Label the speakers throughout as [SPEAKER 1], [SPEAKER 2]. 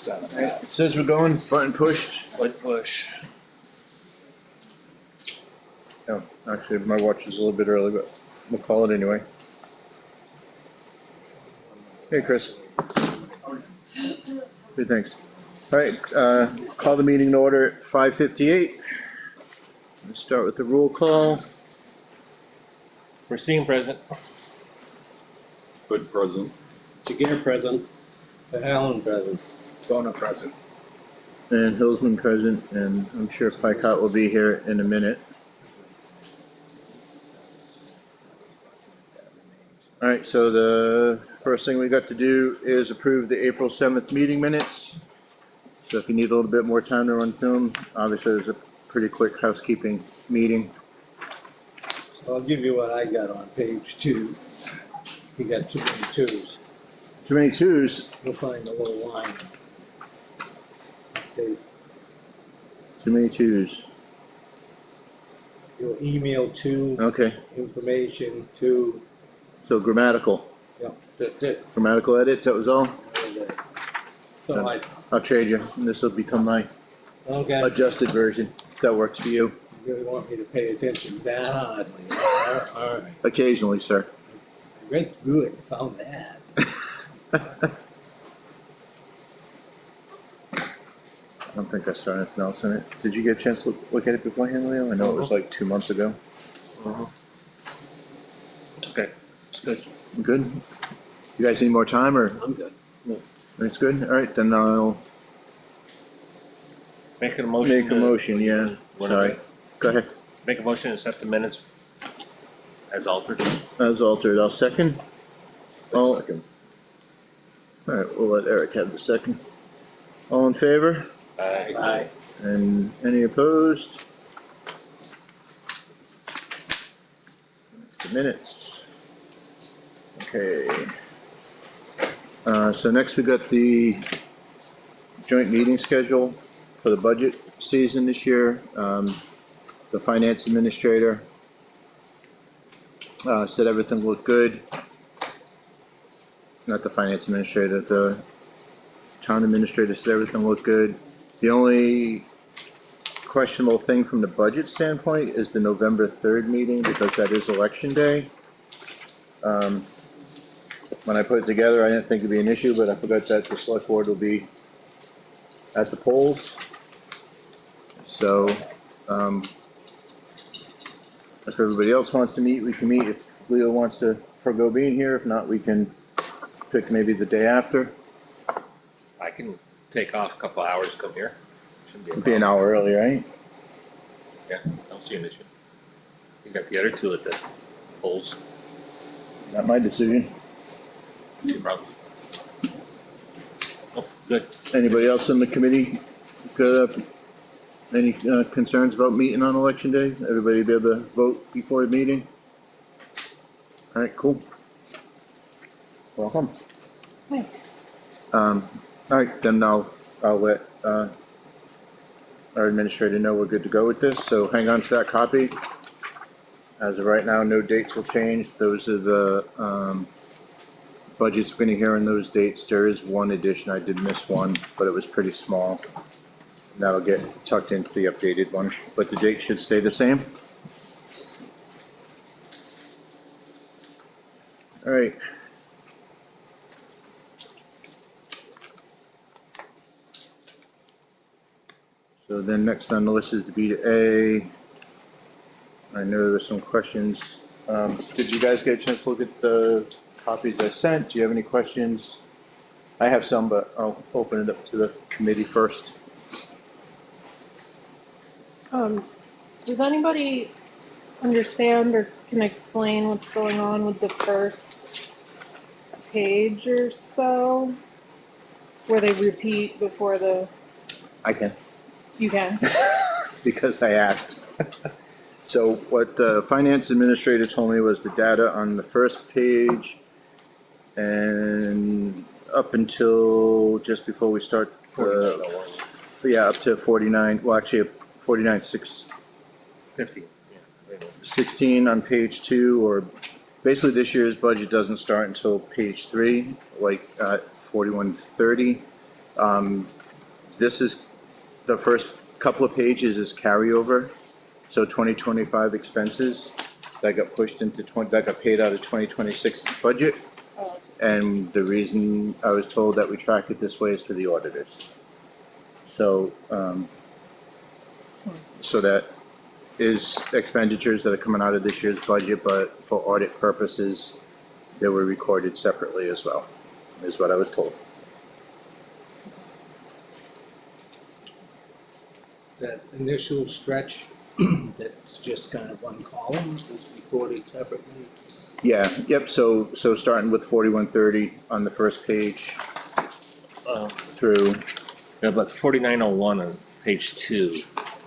[SPEAKER 1] It says we're going, button pushed.
[SPEAKER 2] Button push.
[SPEAKER 1] Oh, actually, my watch is a little bit early, but we'll call it anyway. Hey, Chris. Good, thanks. All right, call the meeting to order at 5:58. Let's start with the roll call.
[SPEAKER 2] Racine present.
[SPEAKER 3] Good present.
[SPEAKER 4] Jagir present. Allen present.
[SPEAKER 3] Donna present.
[SPEAKER 1] And Hillsman present, and I'm sure Pycott will be here in a minute. All right, so the first thing we got to do is approve the April 7th meeting minutes. So if you need a little bit more time to run through them, obviously there's a pretty quick housekeeping meeting.
[SPEAKER 4] So I'll give you what I got on page 2. You got too many twos.
[SPEAKER 1] Too many twos,
[SPEAKER 4] You'll find a little line. Okay,
[SPEAKER 1] too many twos.
[SPEAKER 4] your email 2,
[SPEAKER 1] Okay,
[SPEAKER 4] information 2.
[SPEAKER 1] so grammatical
[SPEAKER 4] That's it.
[SPEAKER 1] Grammatical edits, that was all?
[SPEAKER 4] So
[SPEAKER 1] I'll trade you, and this will become my
[SPEAKER 4] okay,
[SPEAKER 1] adjusted version, if that works for you.
[SPEAKER 4] you really want me to pay attention that hardly. All right.
[SPEAKER 1] Occasionally, sir.
[SPEAKER 4] I read through it and found that.
[SPEAKER 1] I don't think I saw anything else in it. Did you get a chance to look at it beforehand, Leo? I know it was like 2 months ago.
[SPEAKER 2] It's okay. It's good.
[SPEAKER 1] Good? You guys need more time, or
[SPEAKER 4] I'm good.
[SPEAKER 1] it's good? All right, then I'll
[SPEAKER 2] Make a motion.
[SPEAKER 1] make a motion, yeah. Sorry. Go ahead.
[SPEAKER 2] Make a motion to accept the minutes as altered.
[SPEAKER 1] As altered, I'll second. All
[SPEAKER 3] Second.
[SPEAKER 1] right, we'll let Eric have the second. All in favor?
[SPEAKER 4] Aye.
[SPEAKER 1] And any opposed? That's the minutes. Okay. So next we got the joint meeting schedule for the budget season this year. The finance administrator said everything looked good. Not the finance administrator, the town administrator said everything looked good. The only questionable thing from the budget standpoint is the November 3rd meeting, because that is election day. When I put it together, I didn't think it'd be an issue, but I forgot that the select board will be at the polls. So, if everybody else wants to meet, we can meet. If Leo wants to forego being here, if not, we can pick maybe the day after.
[SPEAKER 2] I can take off a couple hours to come here. Shouldn't be a
[SPEAKER 1] It'd be an
[SPEAKER 2] problem.
[SPEAKER 1] hour early, right?
[SPEAKER 2] Yeah, I don't see an issue. You got the other two at the polls.
[SPEAKER 1] Not my decision.
[SPEAKER 2] Two problems. Oh, good.
[SPEAKER 1] Anybody else in the committee got any concerns about meeting on election day? Everybody be able to vote before the meeting? All right, cool. Welcome.
[SPEAKER 5] Hi.
[SPEAKER 1] All right, then I'll let our administrator know we're good to go with this, so hang on to that copy. As of right now, no dates will change. Those are the budgets we're gonna hear on those dates. There is one addition, I did miss one, but it was pretty small. That'll get tucked into the updated one, but the date should stay the same. All right. So then next on the list is the B to A. I know there's some questions. Did you guys get a chance to look at the copies I sent? Do you have any questions? I have some, but I'll open it up to the committee first.
[SPEAKER 5] Does anybody understand or can explain what's going on with the first page or so? Where they repeat before
[SPEAKER 1] I can,
[SPEAKER 5] you can.
[SPEAKER 1] because I asked. So what the finance administrator told me was the data on the first page and up until just before we start, yeah, up to 49, well actually 49.6.
[SPEAKER 2] 50. Yeah.
[SPEAKER 1] 16 on page 2, or basically this year's budget doesn't start until page 3, like 4130. This is, the first couple of pages is carryover. So 2025 expenses that got pushed into that got paid out of 2026 budget.
[SPEAKER 5] Oh,
[SPEAKER 1] And the reason I was told that we track it this way is for the auditors. So, so that is expenditures that are coming out of this year's budget, but for audit purposes, they were recorded separately as well, is what I was told.
[SPEAKER 4] That initial stretch, that's just kind of one column, is recorded separately.
[SPEAKER 1] Yeah, yep, so starting with 4130 on the first page through,
[SPEAKER 2] Yeah, but 4901 on page 2,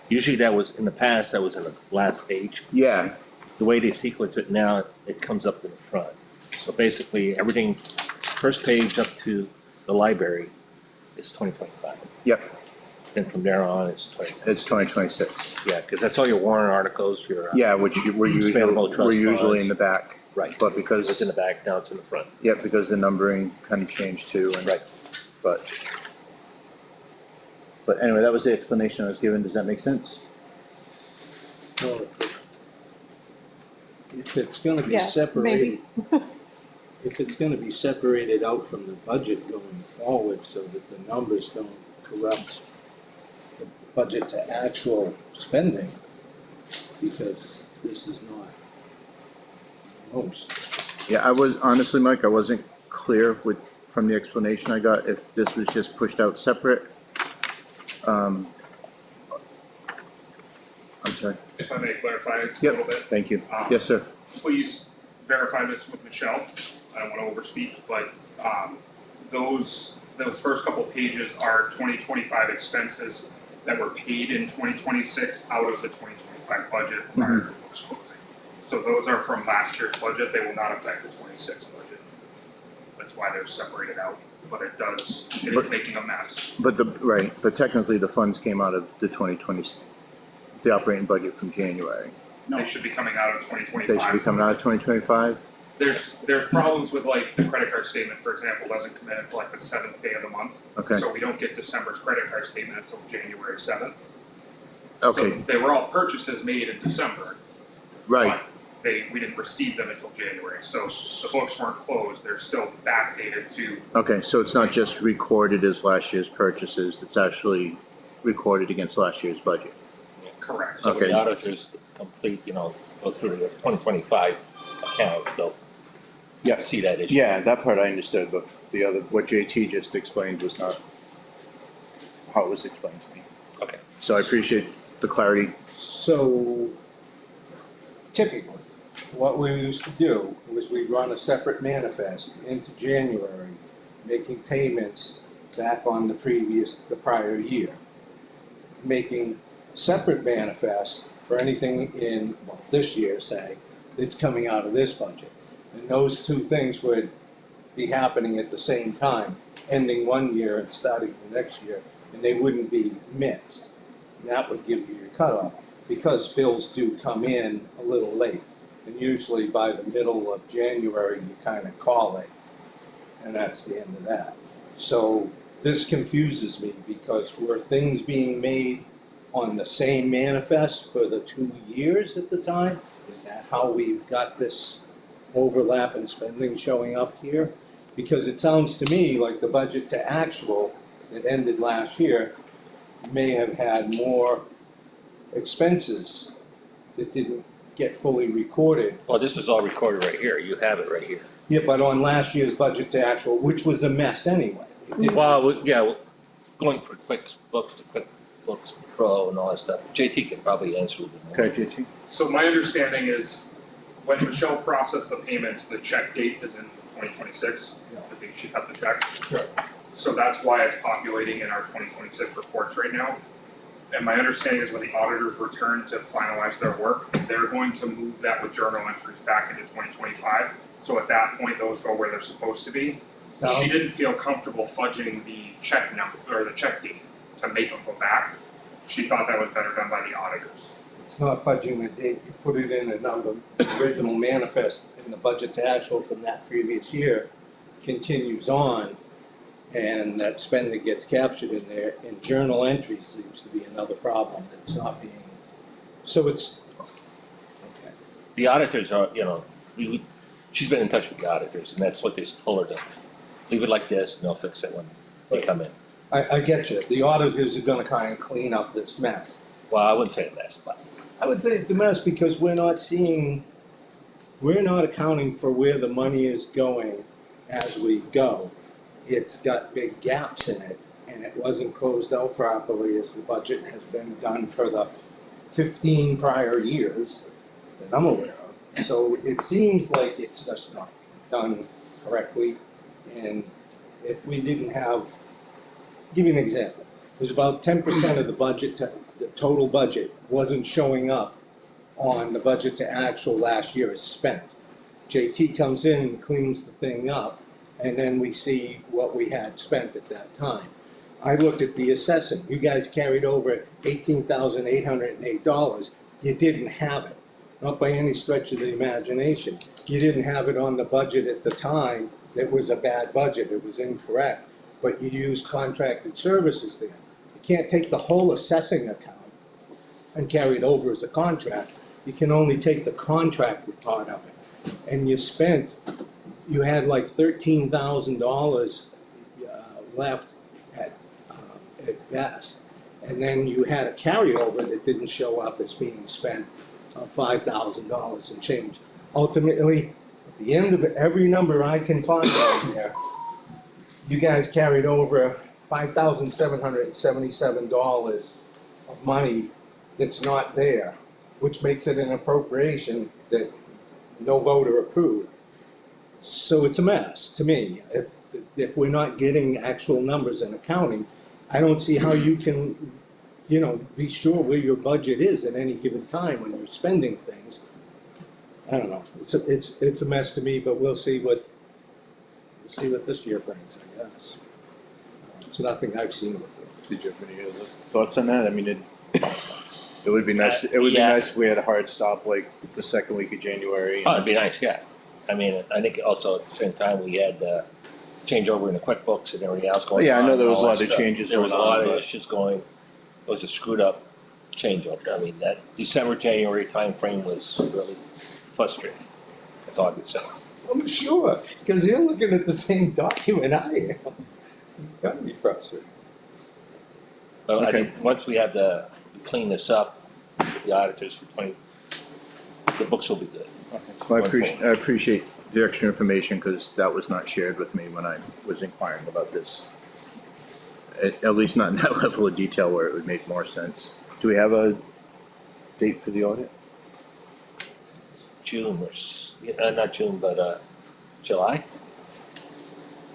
[SPEAKER 2] usually that was, in the past, that was in the last page.
[SPEAKER 1] yeah,
[SPEAKER 2] The way they sequence it now, it comes up in the front. So basically, everything, first page up to the library is 2025.
[SPEAKER 1] yep,
[SPEAKER 2] Then from there on, it's 20.
[SPEAKER 1] it's 2026.
[SPEAKER 2] Yeah, because that's all your warrant articles, your.
[SPEAKER 1] Yeah, which we're
[SPEAKER 2] Expendable trust
[SPEAKER 1] usually in
[SPEAKER 2] funds.
[SPEAKER 1] the back.
[SPEAKER 2] Right.
[SPEAKER 1] But because,
[SPEAKER 2] It's in the back, now it's in the front.
[SPEAKER 1] yeah, because the numbering kind of changed too. And-
[SPEAKER 2] Right.
[SPEAKER 1] But anyway, that was the explanation I was given. Does that make sense?
[SPEAKER 4] Well, if it's gonna be
[SPEAKER 5] Yeah,
[SPEAKER 4] separated,
[SPEAKER 5] maybe.
[SPEAKER 4] if it's gonna be separated out from the budget going forward so that the numbers don't corrupt the budget to actual spending, because this is not most.
[SPEAKER 1] Yeah, I was, honestly, Mike, I wasn't clear from the explanation I got, if this was just pushed out separate. I'm sorry.
[SPEAKER 3] If I may clarify a
[SPEAKER 1] Yep,
[SPEAKER 3] little bit.
[SPEAKER 1] thank you. Yes, sir.
[SPEAKER 3] Please verify this with Michelle. I don't want to overspeak, but those first couple pages are 2025 expenses that were paid in 2026 out of the 2025 budget prior to books closing. So those are from last year's budget. They will not affect the 26 budget. That's why they're separated out. But it is making a mess.
[SPEAKER 1] But but technically the funds came out of the 2020, the operating budget from January.
[SPEAKER 3] They should be coming out of 2025.
[SPEAKER 1] They should be coming out of 2025?
[SPEAKER 3] There's problems with like the credit card statement, for example, doesn't come in until like the 7th day of the month.
[SPEAKER 1] Okay,
[SPEAKER 3] So we don't get December's credit card statement until January 7th.
[SPEAKER 1] okay,
[SPEAKER 3] So they were all purchases made in December.
[SPEAKER 1] right.
[SPEAKER 3] But we didn't receive them until January. So the books weren't closed. They're still backdated to,
[SPEAKER 1] Okay, so it's not just recorded as last year's purchases, it's actually recorded against last year's budget.
[SPEAKER 3] correct.
[SPEAKER 2] So when
[SPEAKER 1] Okay.
[SPEAKER 2] the auditors complete, go through the 2025 accounts, they'll
[SPEAKER 1] Yeah.
[SPEAKER 2] see that issue.
[SPEAKER 1] Yeah, that part I understood, but the other, what JT just explained was not how it was explained to me.
[SPEAKER 2] Okay.
[SPEAKER 1] So I appreciate the clarity.
[SPEAKER 4] So typically, what we used to do was we'd run a separate manifest into January, making payments back on the prior year. Making separate manifest for anything in, well, this year, say, that's coming out of this budget. And those two things would be happening at the same time, ending one year and starting the next year, and they wouldn't be mixed. And that would give you your cutoff, because bills do come in a little late. And usually by the middle of January, you kind of call it, and that's the end of that. So this confuses me, because were things being made on the same manifest for the 2 years at the time? Is that how we've got this overlap in spending showing up here? Because it sounds to me like the budget to actual that ended last year may have had more expenses that didn't get fully recorded.
[SPEAKER 2] Well, this is all recorded right here. You have it right here.
[SPEAKER 4] Yeah, but on last year's budget to actual, which was a mess anyway. It didn't-
[SPEAKER 2] Going for QuickBooks to QuickBooks Pro and all that stuff. JT can probably answer a little bit more.
[SPEAKER 1] Okay, JT?
[SPEAKER 3] So my understanding is when Michelle processed the payments, the check date is in 2026. I think she cut the check.
[SPEAKER 4] Sure.
[SPEAKER 3] So that's why it's populating in our 2026 reports right now. And my understanding is when the auditors return to finalize their work, they're going to move that with journal entries back into 2025. So at that point, those go where they're supposed to be.
[SPEAKER 4] So,
[SPEAKER 3] She didn't feel comfortable fudging the check number or the check date to make them go back. She thought that was better done by the auditors.
[SPEAKER 4] it's not fudging the date, you put it in another original manifest, and the budget to actual from that previous year continues on And that spend that gets captured in there, and journal entries seems to be another problem that's not being, so it's, okay.
[SPEAKER 2] The auditors are, she's been in touch with the auditors, and that's what they told her to leave it like this, and they'll fix it when they come in.
[SPEAKER 4] I get you, the auditors are gonna kind of clean up this mess.
[SPEAKER 2] Well, I wouldn't say a mess, but
[SPEAKER 4] I would say it's a mess because we're not accounting for where the money is going as we go. It's got big gaps in it, and it wasn't closed out properly as the budget has been done for the 15 prior years that I'm aware of. So it seems like it's just not done correctly, and if we didn't have, give you an example, there's about 10% of the budget, the total budget wasn't showing up on the budget to actual last year is spent. JT comes in and cleans the thing up, and then we see what we had spent at that time. I looked at the assessing, you guys carried over $18,808, you didn't have it, not by any stretch of the imagination. You didn't have it on the budget at the time, it was a bad budget, it was incorrect, but you used contracted services there. You can't take the whole assessing account and carry it over as a contract, you can only take the contracted part of it. And you had like $13,000 left at best. And then you had a carryover that didn't show up as being spent, $5,000 and change. Ultimately, at the end of every number I can find out there, you guys carried over $5,777 of money that's not there, which makes it an appropriation that no voter approved. So it's a mess to me. If we're not getting actual numbers and accounting, I don't see how you can, be sure where your budget is at any given time when you're spending things. I don't know. It's a mess to me, but we'll see what this year brings, I guess. It's nothing I've seen before.
[SPEAKER 1] Did you have any other thoughts on that? I mean, it would be nice, it would be
[SPEAKER 2] Yeah.
[SPEAKER 1] nice if we had a hard stop like the second week of January.
[SPEAKER 2] oh, it'd be nice, yeah. I mean, I think also at the same time, we had changeover in the QuickBooks and everything else going on.
[SPEAKER 1] Yeah, I know there
[SPEAKER 2] and
[SPEAKER 1] was a
[SPEAKER 2] all
[SPEAKER 1] lot
[SPEAKER 2] that
[SPEAKER 1] of
[SPEAKER 2] stuff.
[SPEAKER 1] changes
[SPEAKER 2] There was a
[SPEAKER 1] going on,
[SPEAKER 2] lot of
[SPEAKER 1] but-
[SPEAKER 2] issues going, it was a screwed up changeover. I mean, that December, January timeframe was really frustrating. That's all I could say.
[SPEAKER 4] I'm sure, because you're looking at the same document I am. It's gotta be frustrating.
[SPEAKER 2] But I
[SPEAKER 1] Okay.
[SPEAKER 2] think once we clean this up with the auditors for the books will be good.
[SPEAKER 1] Well, I appreciate the extra information, because that was not shared with me when I was inquiring about this. At least not in that level of detail where it would make more sense. Do we have a date for the audit?
[SPEAKER 2] June not June, but July?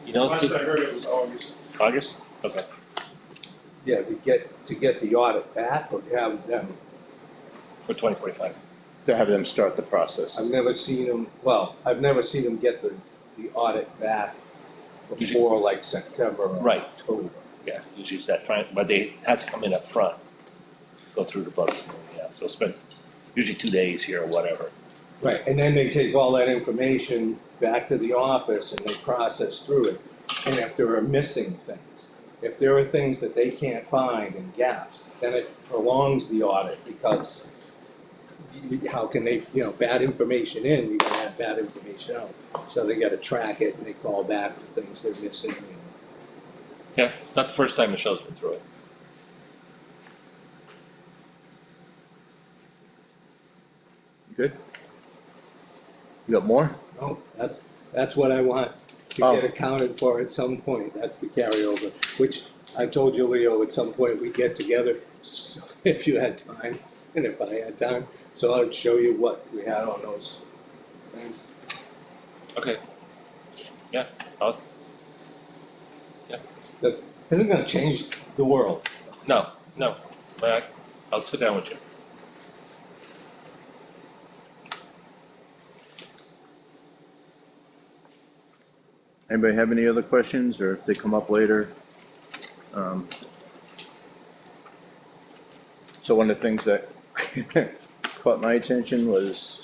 [SPEAKER 3] Last I heard it was August.
[SPEAKER 2] August? Okay.
[SPEAKER 4] Yeah, to get the audit back or to have them,
[SPEAKER 2] For 2045.
[SPEAKER 1] To have them start the process.
[SPEAKER 4] I've never seen them get the audit back before like September or
[SPEAKER 2] Right.
[SPEAKER 4] October.
[SPEAKER 2] Yeah, usually it's that front, but they have to come in up front, go through the books, yeah, so spend usually 2 days here or whatever.
[SPEAKER 4] Right, and then they take all that information back to the office and they process through it. And if there are missing things, if there are things that they can't find and gaps, then it prolongs the audit because how can they, bad information in, you can have bad information out. So they gotta track it and they call back for things they're missing.
[SPEAKER 2] Yeah, it's not the first time Michelle's been through it.
[SPEAKER 1] Good? You got more?
[SPEAKER 4] No, that's what I want to
[SPEAKER 1] Oh.
[SPEAKER 4] get accounted for at some point, that's the carryover, which I told you, Leo, at some point we get together, so if you had time, and if I had time, so I'd show you what we had on those things.
[SPEAKER 2] Okay. Yeah,
[SPEAKER 4] That isn't gonna change the world.
[SPEAKER 2] no, but I'll sit down with you.
[SPEAKER 1] Anybody have any other questions, or if they come up later? So one of the things that caught my attention was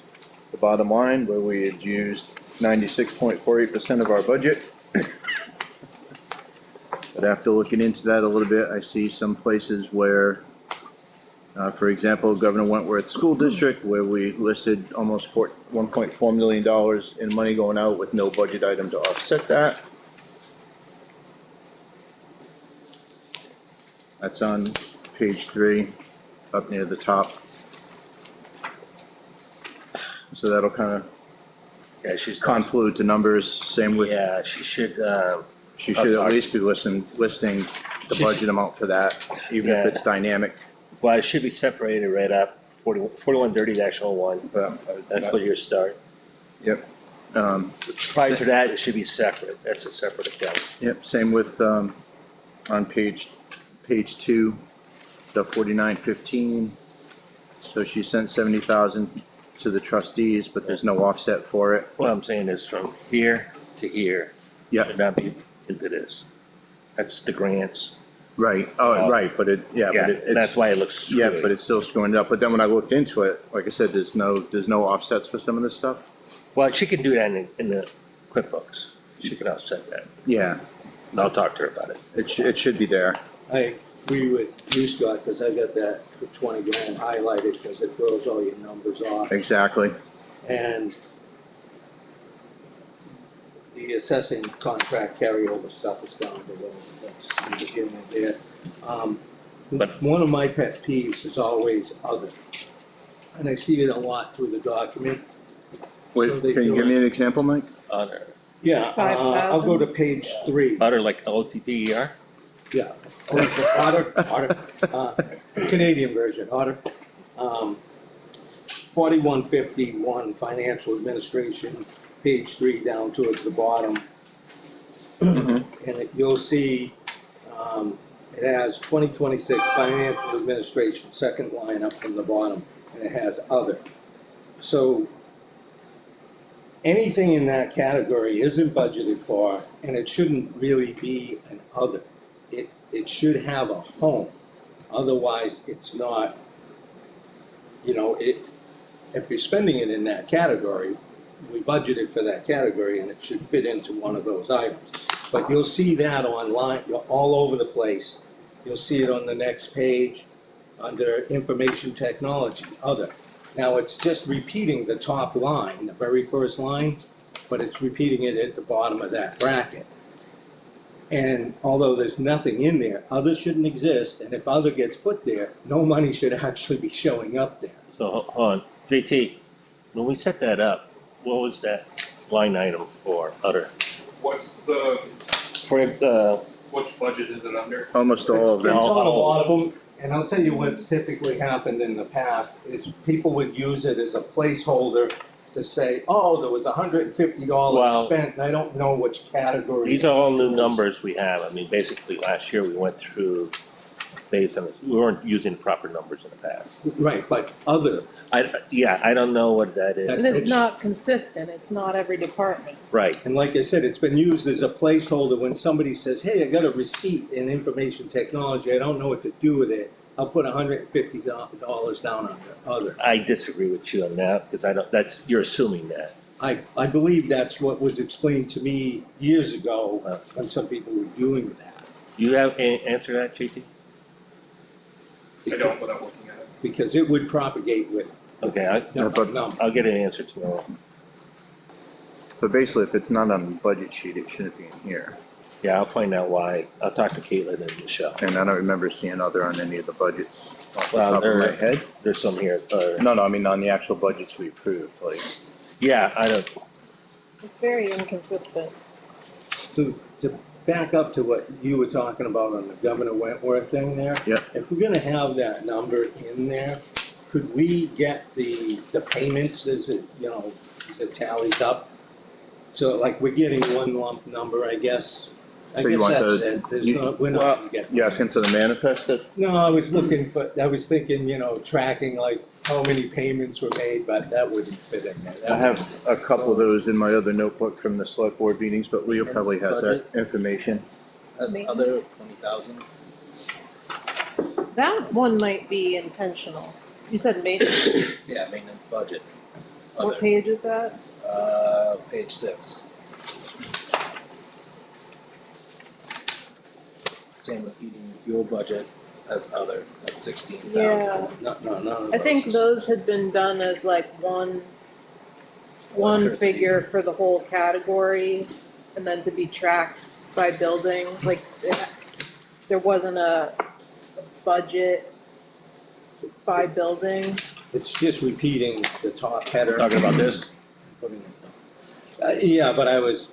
[SPEAKER 1] the bottom line, where we had used 96.48% of our budget. But after looking into that a little bit, I see some places where, for example, Governor Wentworth School District, where we listed almost $1.4 million in money going out with no budget item to offset that. That's on page 3, up near the top. So that'll kind of
[SPEAKER 2] Yeah, she's.
[SPEAKER 1] convolute the numbers, same with,
[SPEAKER 2] Yeah, she should,
[SPEAKER 1] she should
[SPEAKER 2] I'll
[SPEAKER 1] at
[SPEAKER 2] talk.
[SPEAKER 1] least be listing the
[SPEAKER 2] She
[SPEAKER 1] budget amount for that, even if
[SPEAKER 2] Yeah.
[SPEAKER 1] it's dynamic.
[SPEAKER 2] well, it should be separated right up, 4130-01, that's what your start.
[SPEAKER 1] Yep.
[SPEAKER 2] Prior to that, it should be separate, that's a separate account.
[SPEAKER 1] Yep, same with, on page 2, the 4915. So she sent 70,000 to the trustees, but there's no offset for it.
[SPEAKER 2] What I'm saying is from here to here,
[SPEAKER 1] Yeah,
[SPEAKER 2] should not be into this. That's the grants.
[SPEAKER 1] right, oh, right, but it, yeah,
[SPEAKER 2] Yeah,
[SPEAKER 1] but it-
[SPEAKER 2] that's
[SPEAKER 1] it's,
[SPEAKER 2] why it looks
[SPEAKER 1] yeah,
[SPEAKER 2] screwy.
[SPEAKER 1] but it's still screwing it up. But then when I looked into it, like I said, there's no offsets for some of this stuff.
[SPEAKER 2] Well, she can do that in the QuickBooks. She can offset that.
[SPEAKER 1] Yeah,
[SPEAKER 2] And I'll talk to her about it.
[SPEAKER 1] it should be there.
[SPEAKER 4] I agree with you, Scott, because I got that for 20 grand highlighted because it throws all your numbers off.
[SPEAKER 1] Exactly.
[SPEAKER 4] And the assessing contract carryover stuff is down below, that's in the beginning there.
[SPEAKER 2] But-
[SPEAKER 4] One of my pet peeves is always other. And I see it a lot through the document.
[SPEAKER 1] Wait,
[SPEAKER 4] So they
[SPEAKER 1] can you
[SPEAKER 4] do
[SPEAKER 1] give
[SPEAKER 4] it-
[SPEAKER 1] me an example, Mike?
[SPEAKER 2] Other,
[SPEAKER 4] Yeah, I'll go to page 3.
[SPEAKER 2] other like OTTER?
[SPEAKER 4] Yeah, Otter, Canadian version, Otter. 4151, financial administration, page 3 down towards the bottom. And you'll see, it has 2026 financial administration, second line up from the bottom, and it has other. So anything in that category isn't budgeted for, and it shouldn't really be an other. It should have a home, otherwise it's not, if you're spending it in that category, we budgeted for that category and it should fit into one of those items. But you'll see that online, all over the place. You'll see it on the next page, under information technology, other. Now, it's just repeating the top line, the very first line, but it's repeating it at the bottom of that bracket. And although there's nothing in there, other shouldn't exist, and if other gets put there, no money should actually be showing up there.
[SPEAKER 2] So, hold on, JT, when we set that up, what was that line item for other?
[SPEAKER 3] What's the,
[SPEAKER 2] For
[SPEAKER 3] which budget is it under?
[SPEAKER 1] Almost all of
[SPEAKER 4] It's
[SPEAKER 1] them.
[SPEAKER 4] on a lot of them, and I'll tell you what's typically happened in the past, is people would use it as a placeholder to say, oh, there was $150
[SPEAKER 2] Well-
[SPEAKER 4] spent, and I don't know which category.
[SPEAKER 2] these are all new numbers we have. I mean, basically, last year we went through based on this, we weren't using proper numbers in the past.
[SPEAKER 4] Right, but other,
[SPEAKER 2] I don't know what that is.
[SPEAKER 5] And it's not consistent, it's not every department.
[SPEAKER 2] Right,
[SPEAKER 4] and like I said, it's been used as a placeholder when somebody says, hey, I got a receipt in information technology, I don't know what to do with it. I'll put $150 down under other.
[SPEAKER 2] I disagree with you on that, because you're assuming that.
[SPEAKER 4] I believe that's what was explained to me years ago when some people were doing that.
[SPEAKER 2] You have an answer to that, JT?
[SPEAKER 3] I don't without looking at it.
[SPEAKER 4] Because it would propagate with
[SPEAKER 2] Okay,
[SPEAKER 4] number.
[SPEAKER 2] I'll get an answer tomorrow.
[SPEAKER 1] But basically, if it's not on the budget sheet, it shouldn't be in here.
[SPEAKER 2] Yeah, I'll find out why. I'll talk to Caitlin and Michelle.
[SPEAKER 1] And I don't remember seeing other on any of the budgets off the
[SPEAKER 2] Well,
[SPEAKER 1] top of my
[SPEAKER 2] there-
[SPEAKER 1] head.
[SPEAKER 2] There's some here.
[SPEAKER 1] No, I mean on the actual budgets we approved, like,
[SPEAKER 2] Yeah, I don't,
[SPEAKER 5] It's very inconsistent.
[SPEAKER 4] To back up to what you were talking about on the Governor Wentworth thing there.
[SPEAKER 1] Yep.
[SPEAKER 4] If we're gonna have that number in there, could we get the payments as it, as it tallies up? So like we're getting one lump number, I guess. I
[SPEAKER 1] So you
[SPEAKER 4] guess
[SPEAKER 1] want
[SPEAKER 4] that's
[SPEAKER 1] the-
[SPEAKER 4] it. There's
[SPEAKER 1] you-
[SPEAKER 4] no, we're not gonna get.
[SPEAKER 1] you asking for the manifest that,
[SPEAKER 4] No, I was thinking, tracking like how many payments were made, but that wouldn't fit in there.
[SPEAKER 1] I have a couple of those in my other notebook from the select board meetings, but Leo probably has that information.
[SPEAKER 6] That's
[SPEAKER 5] Maybe.
[SPEAKER 6] other 20,000.
[SPEAKER 5] That one might be intentional. You said maintenance,
[SPEAKER 6] Yeah, maintenance budget.
[SPEAKER 5] what
[SPEAKER 6] Other,
[SPEAKER 5] page is that?
[SPEAKER 6] page 6. same with heating and fuel budget as other, that's 16,000.
[SPEAKER 5] Yeah,
[SPEAKER 4] No.
[SPEAKER 5] I think those had been done as like one
[SPEAKER 6] Electricity.
[SPEAKER 5] figure for the whole category, and then to be tracked by building, like, there wasn't a budget by building.
[SPEAKER 4] It's just repeating the top header.
[SPEAKER 2] Talking about this?
[SPEAKER 4] Putting it- Yeah, but I was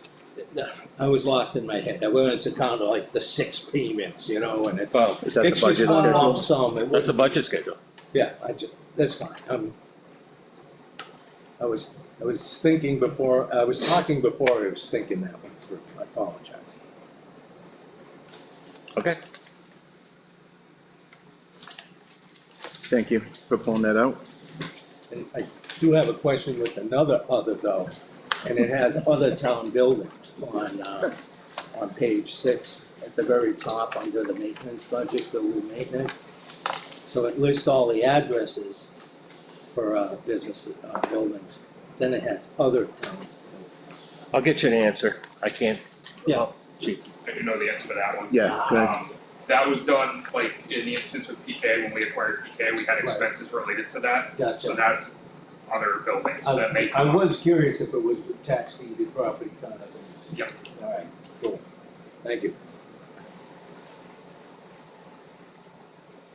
[SPEAKER 4] lost in my head. I wanted to count like the 6 payments, and it's,
[SPEAKER 2] Well,
[SPEAKER 1] Is that the
[SPEAKER 4] it's just
[SPEAKER 1] budget
[SPEAKER 4] one
[SPEAKER 1] schedule?
[SPEAKER 4] lump sum. It
[SPEAKER 2] that's the
[SPEAKER 4] wasn't-
[SPEAKER 2] budget schedule.
[SPEAKER 4] Yeah, that's fine. I was thinking before, I was talking before I was thinking that one through. I apologize.
[SPEAKER 2] Okay.
[SPEAKER 1] Thank you for pulling that out.
[SPEAKER 4] And I do have a question with another though, and it has other town buildings on page 6, at the very top, under the maintenance budget, building maintenance. So it lists all the addresses for businesses, buildings, then it has other town buildings.
[SPEAKER 2] I'll get you an answer. I can't.
[SPEAKER 4] Yeah.
[SPEAKER 2] Oh, gee.
[SPEAKER 3] I do know the answer to that one.
[SPEAKER 1] Yeah, go ahead.
[SPEAKER 3] That was done, like, in the instance with PK, when we acquired PK, we had expenses related to that.
[SPEAKER 4] Gotcha.
[SPEAKER 3] So that's other buildings that may
[SPEAKER 4] I
[SPEAKER 3] come up.
[SPEAKER 4] was curious if it was tax deeded property kind of things.
[SPEAKER 3] Yep.
[SPEAKER 4] All right, cool, thank you.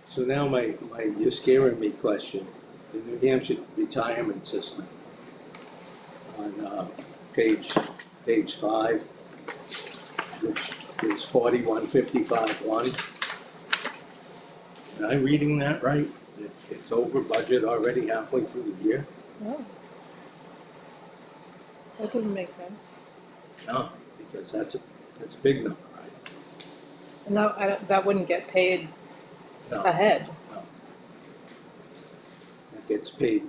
[SPEAKER 4] So now my you're scaring me question, the New Hampshire retirement system. On page 5, which is 4155-1. Am I reading that right? It's over budget already halfway through the year?
[SPEAKER 5] Oh. That doesn't make sense.
[SPEAKER 4] No, because that's a big number, right?
[SPEAKER 5] And that wouldn't get paid
[SPEAKER 4] No,
[SPEAKER 5] ahead.
[SPEAKER 4] no. It gets paid.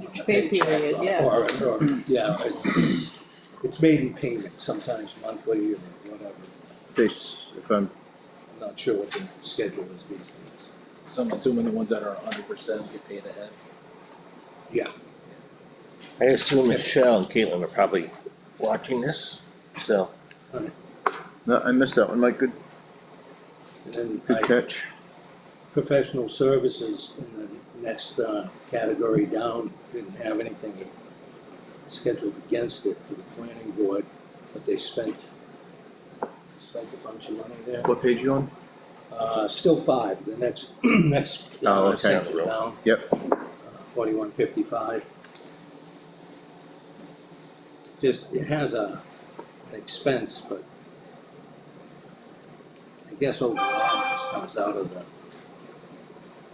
[SPEAKER 5] Each pay period, yeah.
[SPEAKER 4] Or, yeah, it's made in payments, sometimes monthly or whatever.
[SPEAKER 1] If I'm,
[SPEAKER 4] I'm not sure what the schedule is these days.
[SPEAKER 6] So I'm assuming the ones that are 100% get paid ahead.
[SPEAKER 4] Yeah,
[SPEAKER 2] I assume Michelle and Caitlin are probably watching this, so.
[SPEAKER 1] no, I missed that one, Mike, good
[SPEAKER 4] and then
[SPEAKER 1] catch.
[SPEAKER 4] professional services in the next category down, didn't have anything scheduled against it for the planning board, but they spent a bunch of money there.
[SPEAKER 1] What page you on?
[SPEAKER 4] Still 5, the next, next
[SPEAKER 1] Oh, okay.
[SPEAKER 4] section down,
[SPEAKER 1] Yep,
[SPEAKER 4] 4155. Just, it has an expense, but I guess overall it just comes out of the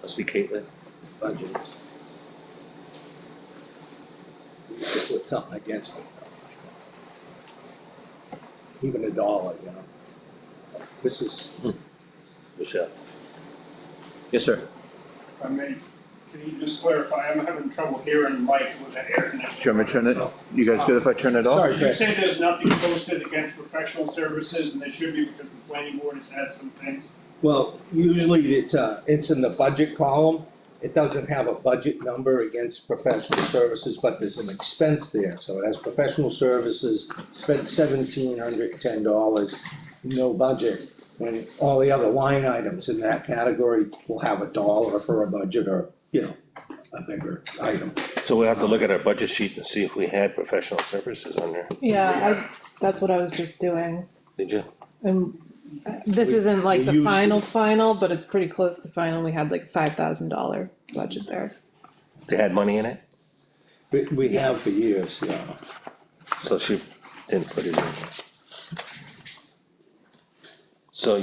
[SPEAKER 2] Must be Caitlin.
[SPEAKER 4] budget. We used to put something against it though. Even $1, This is,
[SPEAKER 2] Michelle.
[SPEAKER 1] yes, sir.
[SPEAKER 7] If I may, can you just clarify, I'm having trouble hearing Mike with that air conditioning.
[SPEAKER 1] Do you want me to turn it, you guys good if I turn it off?
[SPEAKER 4] Sorry.
[SPEAKER 7] Did you say there's nothing posted against professional services, and there should be because the planning board has had some things?
[SPEAKER 4] well, usually it's in the budget column. It doesn't have a budget number against professional services, but there's an expense there. So it has professional services, spent $1,710, no budget. When all the other line items in that category will have $1 for a budget or, a bigger item.
[SPEAKER 2] So we'll have to look at our budget sheet and see if we had professional services on there.
[SPEAKER 5] Yeah, that's what I was just doing.
[SPEAKER 2] Did you?
[SPEAKER 5] And this isn't like
[SPEAKER 4] we
[SPEAKER 5] the
[SPEAKER 4] used
[SPEAKER 5] final, but it's pretty close to final. We had like $5,000 budget there.
[SPEAKER 2] They had money in it?
[SPEAKER 4] We have for years, yeah.
[SPEAKER 2] So she didn't put it in. So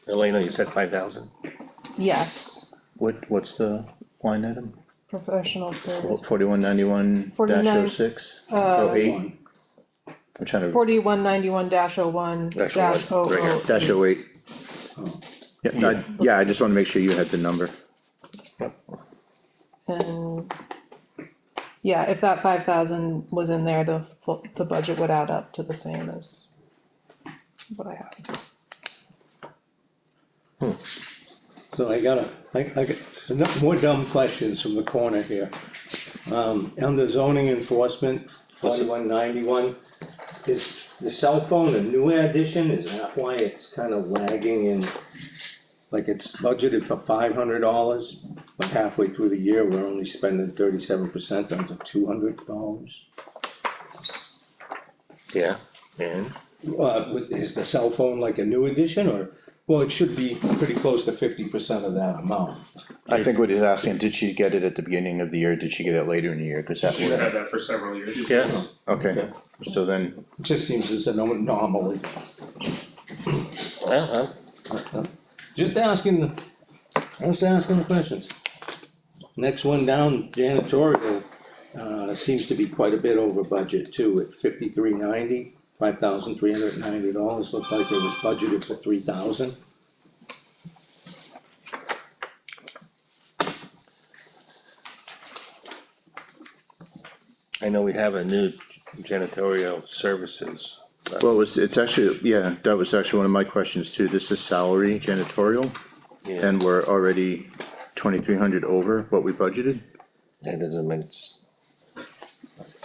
[SPEAKER 2] Elena, you said 5,000?
[SPEAKER 5] Yes,
[SPEAKER 1] What's the line item?
[SPEAKER 5] professional service.
[SPEAKER 1] 4191
[SPEAKER 5] 49,
[SPEAKER 1] 06?
[SPEAKER 5] uh,
[SPEAKER 1] 08? I'm trying to,
[SPEAKER 5] 4191-01
[SPEAKER 2] Dash
[SPEAKER 5] dash
[SPEAKER 2] oh one, right here.
[SPEAKER 1] dash 08.
[SPEAKER 4] Oh.
[SPEAKER 1] Yeah, I just wanna make sure you had the number.
[SPEAKER 5] And yeah, if that 5,000 was in there, the budget would add up to the same as what I have.
[SPEAKER 4] So I got more dumb questions from the corner here. Under zoning enforcement, 4191, is the cell phone, the new addition, is that why it's kind of lagging in? Like it's budgeted for $500, but halfway through the year, we're only spending 37% under $200.
[SPEAKER 2] Yeah, and
[SPEAKER 4] Is the cell phone like a new addition, or, well, it should be pretty close to 50% of that amount.
[SPEAKER 1] I think what he's asking, did she get it at the beginning of the year, did she get it later in the year, cause that
[SPEAKER 3] She's
[SPEAKER 1] was,
[SPEAKER 3] had that for several years.
[SPEAKER 2] yeah,
[SPEAKER 1] okay, so then,
[SPEAKER 4] It just seems as an anomaly.
[SPEAKER 2] well,
[SPEAKER 4] Just asking the questions. Next one down, janitorial, seems to be quite a bit over budget too, at $53.90, $5,390, looked like it was budgeted for $3,000.
[SPEAKER 2] I know we have a new janitorial services.
[SPEAKER 1] well, it's actually, yeah, that was actually one of my questions too, this is salary janitorial,
[SPEAKER 2] Yeah,
[SPEAKER 1] and we're already 2,300 over what we budgeted?
[SPEAKER 2] that doesn't mean it's,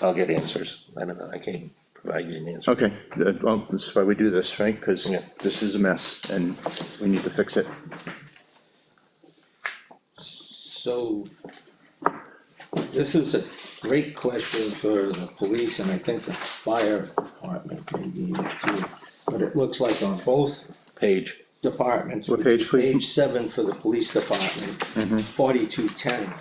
[SPEAKER 2] I'll get answers, I don't know, I can't provide you an answer.
[SPEAKER 1] Okay, well, that's why we do this, right, cause
[SPEAKER 2] Yeah.
[SPEAKER 1] this is a mess, and we need to fix it.
[SPEAKER 4] So, this is a great question for the police and I think the fire department maybe too. But it looks like on both
[SPEAKER 2] Page,
[SPEAKER 4] departments,
[SPEAKER 1] What
[SPEAKER 4] which
[SPEAKER 1] page,
[SPEAKER 4] is
[SPEAKER 1] please?
[SPEAKER 4] page 7 for the police department, 4210.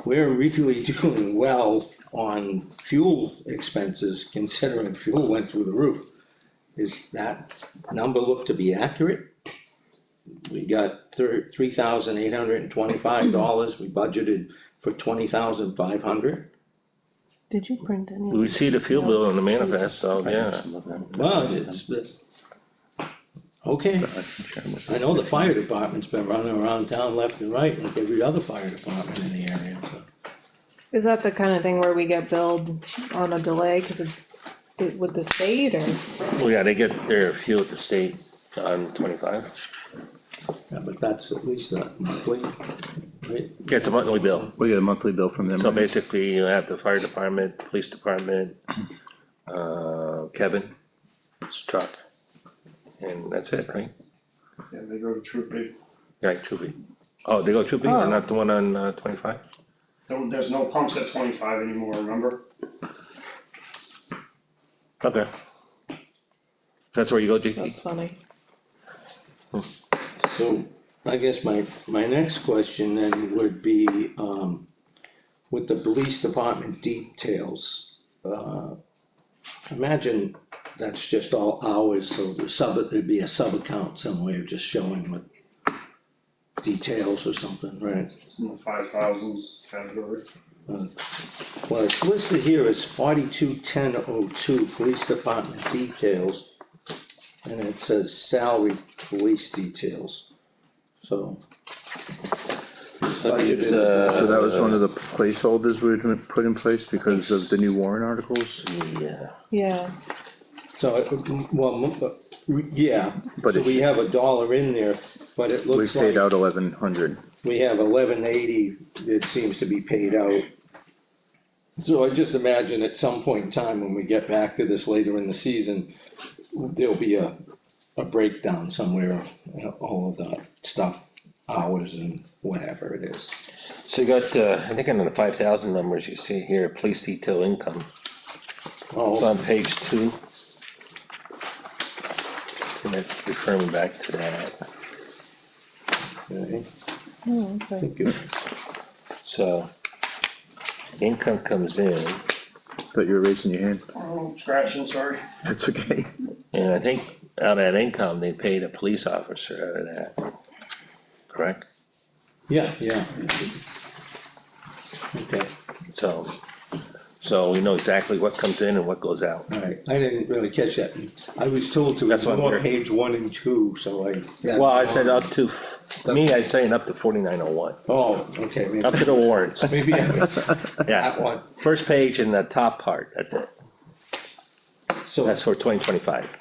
[SPEAKER 4] We're really doing well on fuel expenses considering fuel went through the roof. Is that number look to be accurate? We got $3,825, we budgeted for $20,500.
[SPEAKER 5] Did you print any?
[SPEAKER 2] we see the fuel bill on the manifest, so, yeah,
[SPEAKER 4] Well, okay, I know the fire department's been running around town left and right like every other fire department in the area.
[SPEAKER 5] Is that the kind of thing where we get billed on a delay, cause it's with the state, or?
[SPEAKER 2] well, yeah, they get their fuel at the state on 25.
[SPEAKER 4] Yeah, but that's at least a monthly, right?
[SPEAKER 2] Gets a monthly bill.
[SPEAKER 1] We get a monthly bill from them.
[SPEAKER 2] So basically, you have the fire department, police department, Kevin's truck, and that's it, right?
[SPEAKER 7] Yeah, they go to Troop B.
[SPEAKER 2] Right, Troopy. Oh, they go Troopy,
[SPEAKER 5] Oh.
[SPEAKER 2] not the one on 25?
[SPEAKER 7] There's no pumps at 25 anymore, remember?
[SPEAKER 2] Okay. That's where you go, JP?
[SPEAKER 5] That's funny.
[SPEAKER 4] So, I guess my next question then would be, with the police department details, imagine that's just all hours, so there'd be a sub-account somewhere just showing what details or something, right?
[SPEAKER 7] It's in the 5,000s category.
[SPEAKER 4] Well, it's listed here as 421002, police department details, and it says salary police details, so.
[SPEAKER 1] So that was one of the placeholders we were put in place because of the new warrant articles?
[SPEAKER 2] Yeah.
[SPEAKER 5] Yeah,
[SPEAKER 4] So, yeah,
[SPEAKER 1] But
[SPEAKER 4] so
[SPEAKER 1] it
[SPEAKER 4] we
[SPEAKER 1] should-
[SPEAKER 4] have $1 in there, but it
[SPEAKER 1] We
[SPEAKER 4] looks
[SPEAKER 1] paid
[SPEAKER 4] like
[SPEAKER 1] out 1,100.
[SPEAKER 4] we have 1180 that seems to be paid out. So I just imagine at some point in time, when we get back to this later in the season, there'll be a breakdown somewhere of all of the stuff, hours and whatever it is.
[SPEAKER 2] So you got, I think under the 5,000 numbers, you see here, police detail income. It's
[SPEAKER 4] Oh,
[SPEAKER 2] on page 2. And that's referring back to that.
[SPEAKER 4] okay.
[SPEAKER 5] oh, okay.
[SPEAKER 4] Thank you.
[SPEAKER 2] So, income comes in,
[SPEAKER 1] Thought you were raising your hand.
[SPEAKER 7] Oh, scratching, sorry.
[SPEAKER 1] That's okay.
[SPEAKER 2] and I think out of that income, they paid a police officer out of that. Correct?
[SPEAKER 4] Yeah, yeah. Okay,
[SPEAKER 2] So we know exactly what comes in and what goes out.
[SPEAKER 4] alright, I didn't really catch that. I was told to
[SPEAKER 2] That's what I'm
[SPEAKER 4] ignore
[SPEAKER 2] hearing.
[SPEAKER 4] page 1 and 2, so I.
[SPEAKER 2] Well, I said up to, me, I'd saying up to 4901,
[SPEAKER 4] Oh, okay, maybe,
[SPEAKER 2] up to the warrants,
[SPEAKER 4] maybe I missed
[SPEAKER 2] yeah.
[SPEAKER 4] that one.
[SPEAKER 2] First page in the top part, that's it,
[SPEAKER 4] So.
[SPEAKER 2] that's for 2025.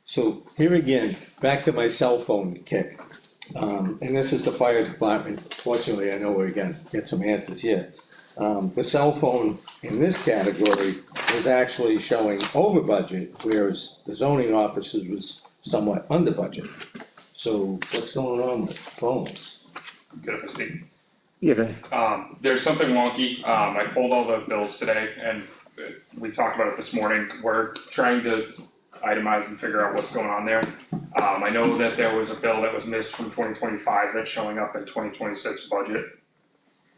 [SPEAKER 4] So here again, back to my cell phone kick. And this is the fire department. Fortunately, I know we're gonna get some answers here. The cell phone in this category is actually showing over budget, whereas the zoning offices was somewhat under budget. So what's going on with phones?
[SPEAKER 3] Good if I speak.
[SPEAKER 1] Yeah, go ahead.
[SPEAKER 3] There's something wonky. I pulled all the bills today and we talked about it this morning. We're trying to itemize and figure out what's going on there. I know that there was a bill that was missed from 2025 that's showing up in 2026 budget.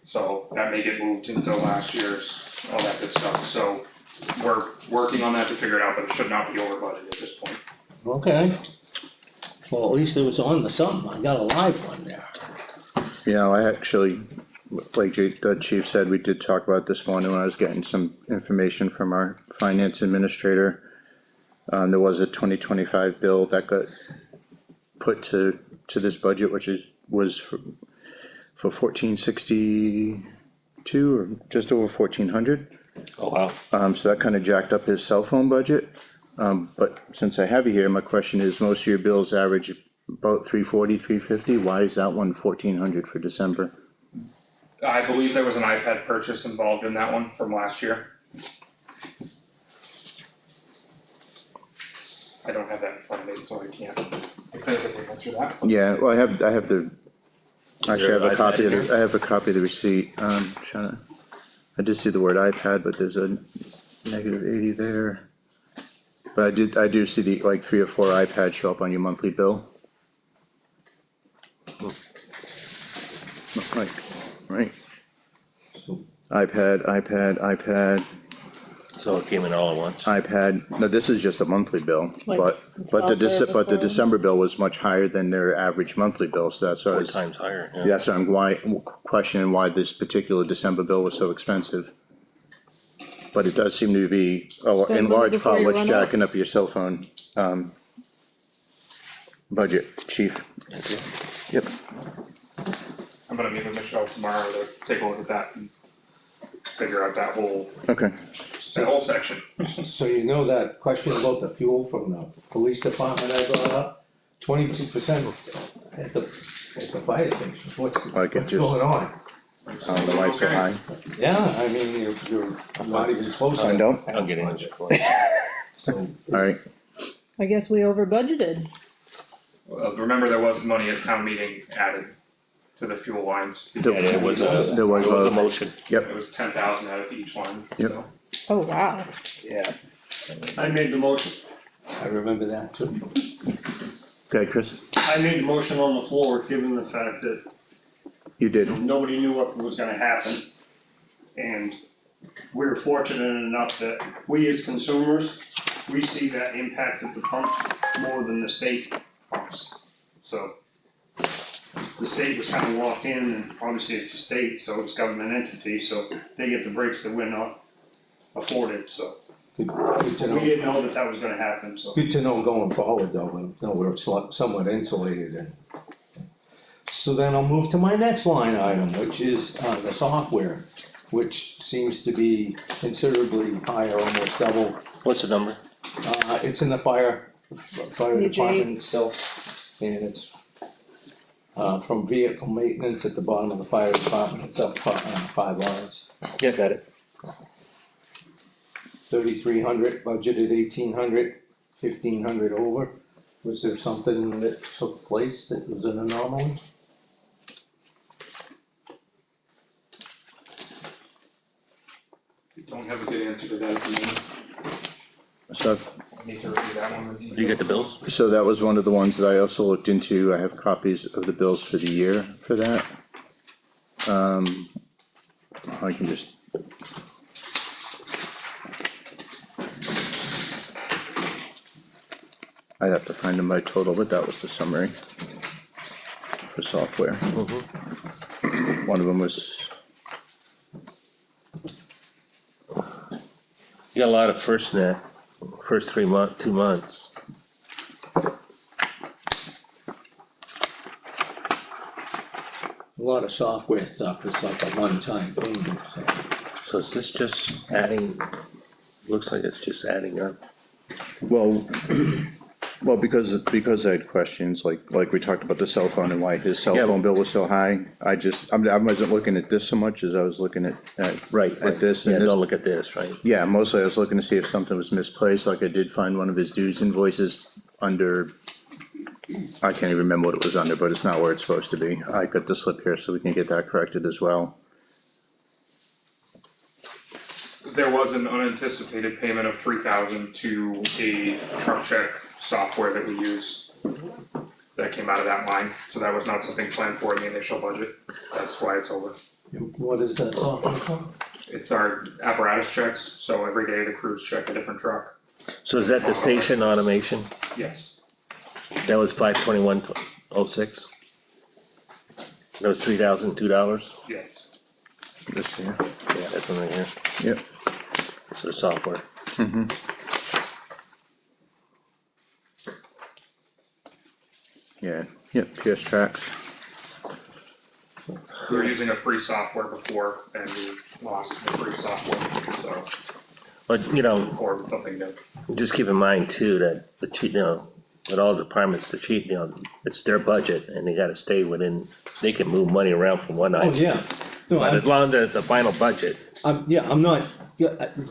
[SPEAKER 3] So that may get moved into last year's, all that good stuff. So we're working on that to figure it out, but it should not be over budget at this point.
[SPEAKER 4] Okay. Well, at least it was on the something, I got a live one there.
[SPEAKER 1] Yeah, I actually, like the chief said, we did talk about this morning when I was getting some information from our finance administrator. There was a 2025 bill that got put to this budget, which was for 1462 or just over 1400.
[SPEAKER 2] Oh, wow.
[SPEAKER 1] So that kind of jacked up his cell phone budget. But since I have you here, my question is, most of your bills average about 340, 350. Why is that one 1400 for December?
[SPEAKER 3] I believe there was an iPad purchase involved in that one from last year. I don't have that in front of me, so I can't definitively answer that.
[SPEAKER 1] Yeah, well, I have the, actually, I have
[SPEAKER 2] there
[SPEAKER 1] a
[SPEAKER 2] an
[SPEAKER 1] copy of
[SPEAKER 2] iPad
[SPEAKER 1] the, I have a copy of the receipt. Trying to, I did see the word iPad, but there's a -80 there. But I do see the, like, 3 or 4 iPads show up on your monthly bill. Look like, right,
[SPEAKER 4] So
[SPEAKER 1] iPad,
[SPEAKER 2] So it came in all at once.
[SPEAKER 1] iPad, no, this is just a monthly bill,
[SPEAKER 5] Like
[SPEAKER 1] but
[SPEAKER 5] self-service
[SPEAKER 1] but the
[SPEAKER 5] bill?
[SPEAKER 1] December bill was much higher than their average monthly bill, so that's why I
[SPEAKER 2] 4
[SPEAKER 1] was,
[SPEAKER 2] times higher, yeah.
[SPEAKER 1] that's why I'm questioning why this particular December bill was so expensive. But it does seem to be, in
[SPEAKER 5] Spend money
[SPEAKER 1] large
[SPEAKER 5] before
[SPEAKER 1] part,
[SPEAKER 5] you
[SPEAKER 1] what's
[SPEAKER 5] run out.
[SPEAKER 1] jacking up your cell phone, budget, chief.
[SPEAKER 2] Thank you.
[SPEAKER 1] Yep,
[SPEAKER 3] I'm gonna meet with Michelle tomorrow to take a look at that and figure out that whole
[SPEAKER 1] okay,
[SPEAKER 3] section.
[SPEAKER 4] So you know that question about the fuel from the police department I brought up? 22% at the fire station, what's
[SPEAKER 1] Like it just-
[SPEAKER 4] going on?
[SPEAKER 1] I don't know why it's so high.
[SPEAKER 4] Yeah, I mean, you're not even close to.
[SPEAKER 1] Find out.
[SPEAKER 2] I'll get into it for you.
[SPEAKER 4] So,
[SPEAKER 1] Alright,
[SPEAKER 5] I guess we over budgeted.
[SPEAKER 3] Remember, there was money at town meeting added to the fuel lines.
[SPEAKER 2] Yeah, there was a,
[SPEAKER 1] There was a-
[SPEAKER 2] motion.
[SPEAKER 3] It was 10,000 added to each line,
[SPEAKER 1] Yep.
[SPEAKER 3] so.
[SPEAKER 5] Oh, wow.
[SPEAKER 4] yeah,
[SPEAKER 7] I made the motion,
[SPEAKER 4] I remember that too.
[SPEAKER 1] okay, Chris,
[SPEAKER 7] I made the motion on the floor, given the fact that
[SPEAKER 1] you did,
[SPEAKER 7] nobody knew what was gonna happen. And we were fortunate enough that we as consumers, we see that impact at the pumps more than the state pumps. So the state was kind of locked in, and obviously it's a state, so it's government entity, so they get the breaks that we're not afforded, so.
[SPEAKER 4] Good to
[SPEAKER 7] We
[SPEAKER 4] know,
[SPEAKER 7] didn't know that that was gonna happen, so.
[SPEAKER 4] good to know going forward though, we know we're somewhat insulated and. So then I'll move to my next line item, which is, the software, which seems to be considerably higher, almost double.
[SPEAKER 2] What's the number?
[SPEAKER 4] It's in the fire
[SPEAKER 5] Page
[SPEAKER 4] department still, and it's from vehicle maintenance at the bottom of the fire department, it's up 5 lines.
[SPEAKER 2] Yeah, got it.
[SPEAKER 4] 3,300, budgeted 1,800, 1,500 over. Was there something that took place that was an anomaly?
[SPEAKER 3] Don't have a good answer to that at the moment.
[SPEAKER 1] so,
[SPEAKER 3] I need to review that one. in
[SPEAKER 2] Did you get the bills?
[SPEAKER 1] so that was one of the ones that I also looked into, I have copies of the bills for the year for that. I can just. I'd have to find them by total, but that was the summary for software. One of them was,
[SPEAKER 2] You got a lot of first 2 months.
[SPEAKER 4] A lot of software stuff is like a one-time payment, so.
[SPEAKER 2] So is this just adding, looks like it's just adding up.
[SPEAKER 1] well, Well, because I had questions, like we talked about the cell phone and why his cell
[SPEAKER 2] Yeah.
[SPEAKER 1] phone bill was so high, I wasn't looking at this so much as I was looking at
[SPEAKER 2] Right.
[SPEAKER 1] at this
[SPEAKER 2] Yeah,
[SPEAKER 1] and this.
[SPEAKER 2] don't look at this, right?
[SPEAKER 1] Yeah, mostly I was looking to see if something was misplaced, like I did find one of his dues invoices under, I can't even remember what it was under, but it's not where it's supposed to be. I got the slip here so we can get that corrected as well.
[SPEAKER 3] There was an unanticipated payment of $3,000 to a truck check software that we use. That came out of that line, so that was not something planned for in the initial budget, that's why it's over.
[SPEAKER 4] What is that software called?
[SPEAKER 3] It's our apparatus checks, so every day the crews check a different truck.
[SPEAKER 2] So is that the station automation?
[SPEAKER 3] Yes,
[SPEAKER 2] That was 5/21/06? That was $3,002?
[SPEAKER 3] yes.
[SPEAKER 1] This here,
[SPEAKER 2] Yeah, that's one right here.
[SPEAKER 1] yep.
[SPEAKER 2] So the software.
[SPEAKER 1] Yeah, yep, PS Tracks.
[SPEAKER 3] We were using a free software before and we lost the free software, so
[SPEAKER 2] But, you know,
[SPEAKER 3] forward with something new.
[SPEAKER 2] just keep in mind too, that the chief, with all departments, the chief, it's their budget and they gotta stay within, they can move money around from one
[SPEAKER 4] Oh,
[SPEAKER 2] item.
[SPEAKER 4] yeah. No,
[SPEAKER 2] But as long as the final budget,
[SPEAKER 4] I'm not,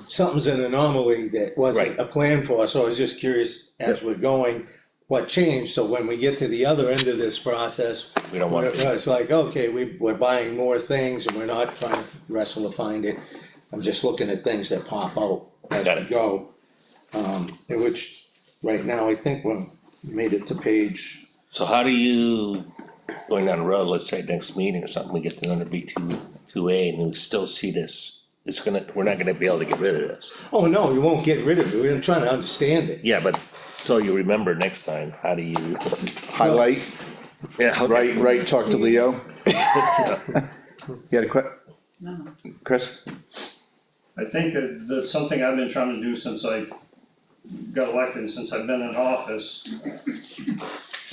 [SPEAKER 4] something's an anomaly that wasn't
[SPEAKER 2] Right.
[SPEAKER 4] a plan for us, so I was just curious as we're going, what changed, so when we get to the other end of this process.
[SPEAKER 2] We don't want to.
[SPEAKER 4] It's like, okay, we're buying more things and we're not trying to wrestle to find it. I'm just looking at things that pop out as
[SPEAKER 2] Got
[SPEAKER 4] we
[SPEAKER 2] it.
[SPEAKER 4] go. In which, right now, I think we made it to page,
[SPEAKER 2] so how do you, going down the road, let's say next meeting or something, we get to under two A and we still see this, we're not gonna be able to get rid of this.
[SPEAKER 4] oh, no, we won't get rid of it, we're trying to understand it.
[SPEAKER 2] Yeah, but, so you remember next time, how do you?
[SPEAKER 1] Highlight,
[SPEAKER 2] Yeah, okay.
[SPEAKER 1] right, talk to Leo. You had a Chris?
[SPEAKER 7] I think that that's something I've been trying to do since I got elected, since I've been in office.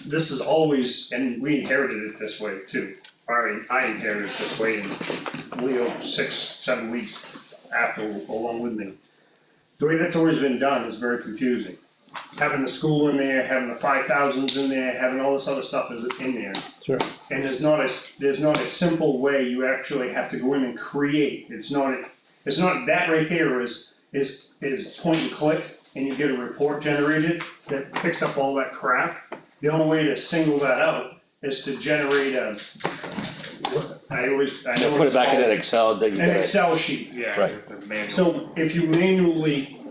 [SPEAKER 7] This is always, and we inherited it this way too. I inherited it this way, and Leo 6-7 weeks after, along with me. The way that's always been done is very confusing. Having the school in there, having the 5,000s in there, having all this other stuff is in there.
[SPEAKER 4] Sure.
[SPEAKER 7] And there's not a simple way you actually have to go in and create. It's not that right there is point and click and you get a report generated that picks up all that crap. The only way to single that out is to generate I know
[SPEAKER 6] Put it back in that Excel, then you
[SPEAKER 7] an
[SPEAKER 6] gotta,
[SPEAKER 7] Excel sheet.
[SPEAKER 3] Yeah,
[SPEAKER 2] Right.
[SPEAKER 3] the manual.
[SPEAKER 7] So if you manually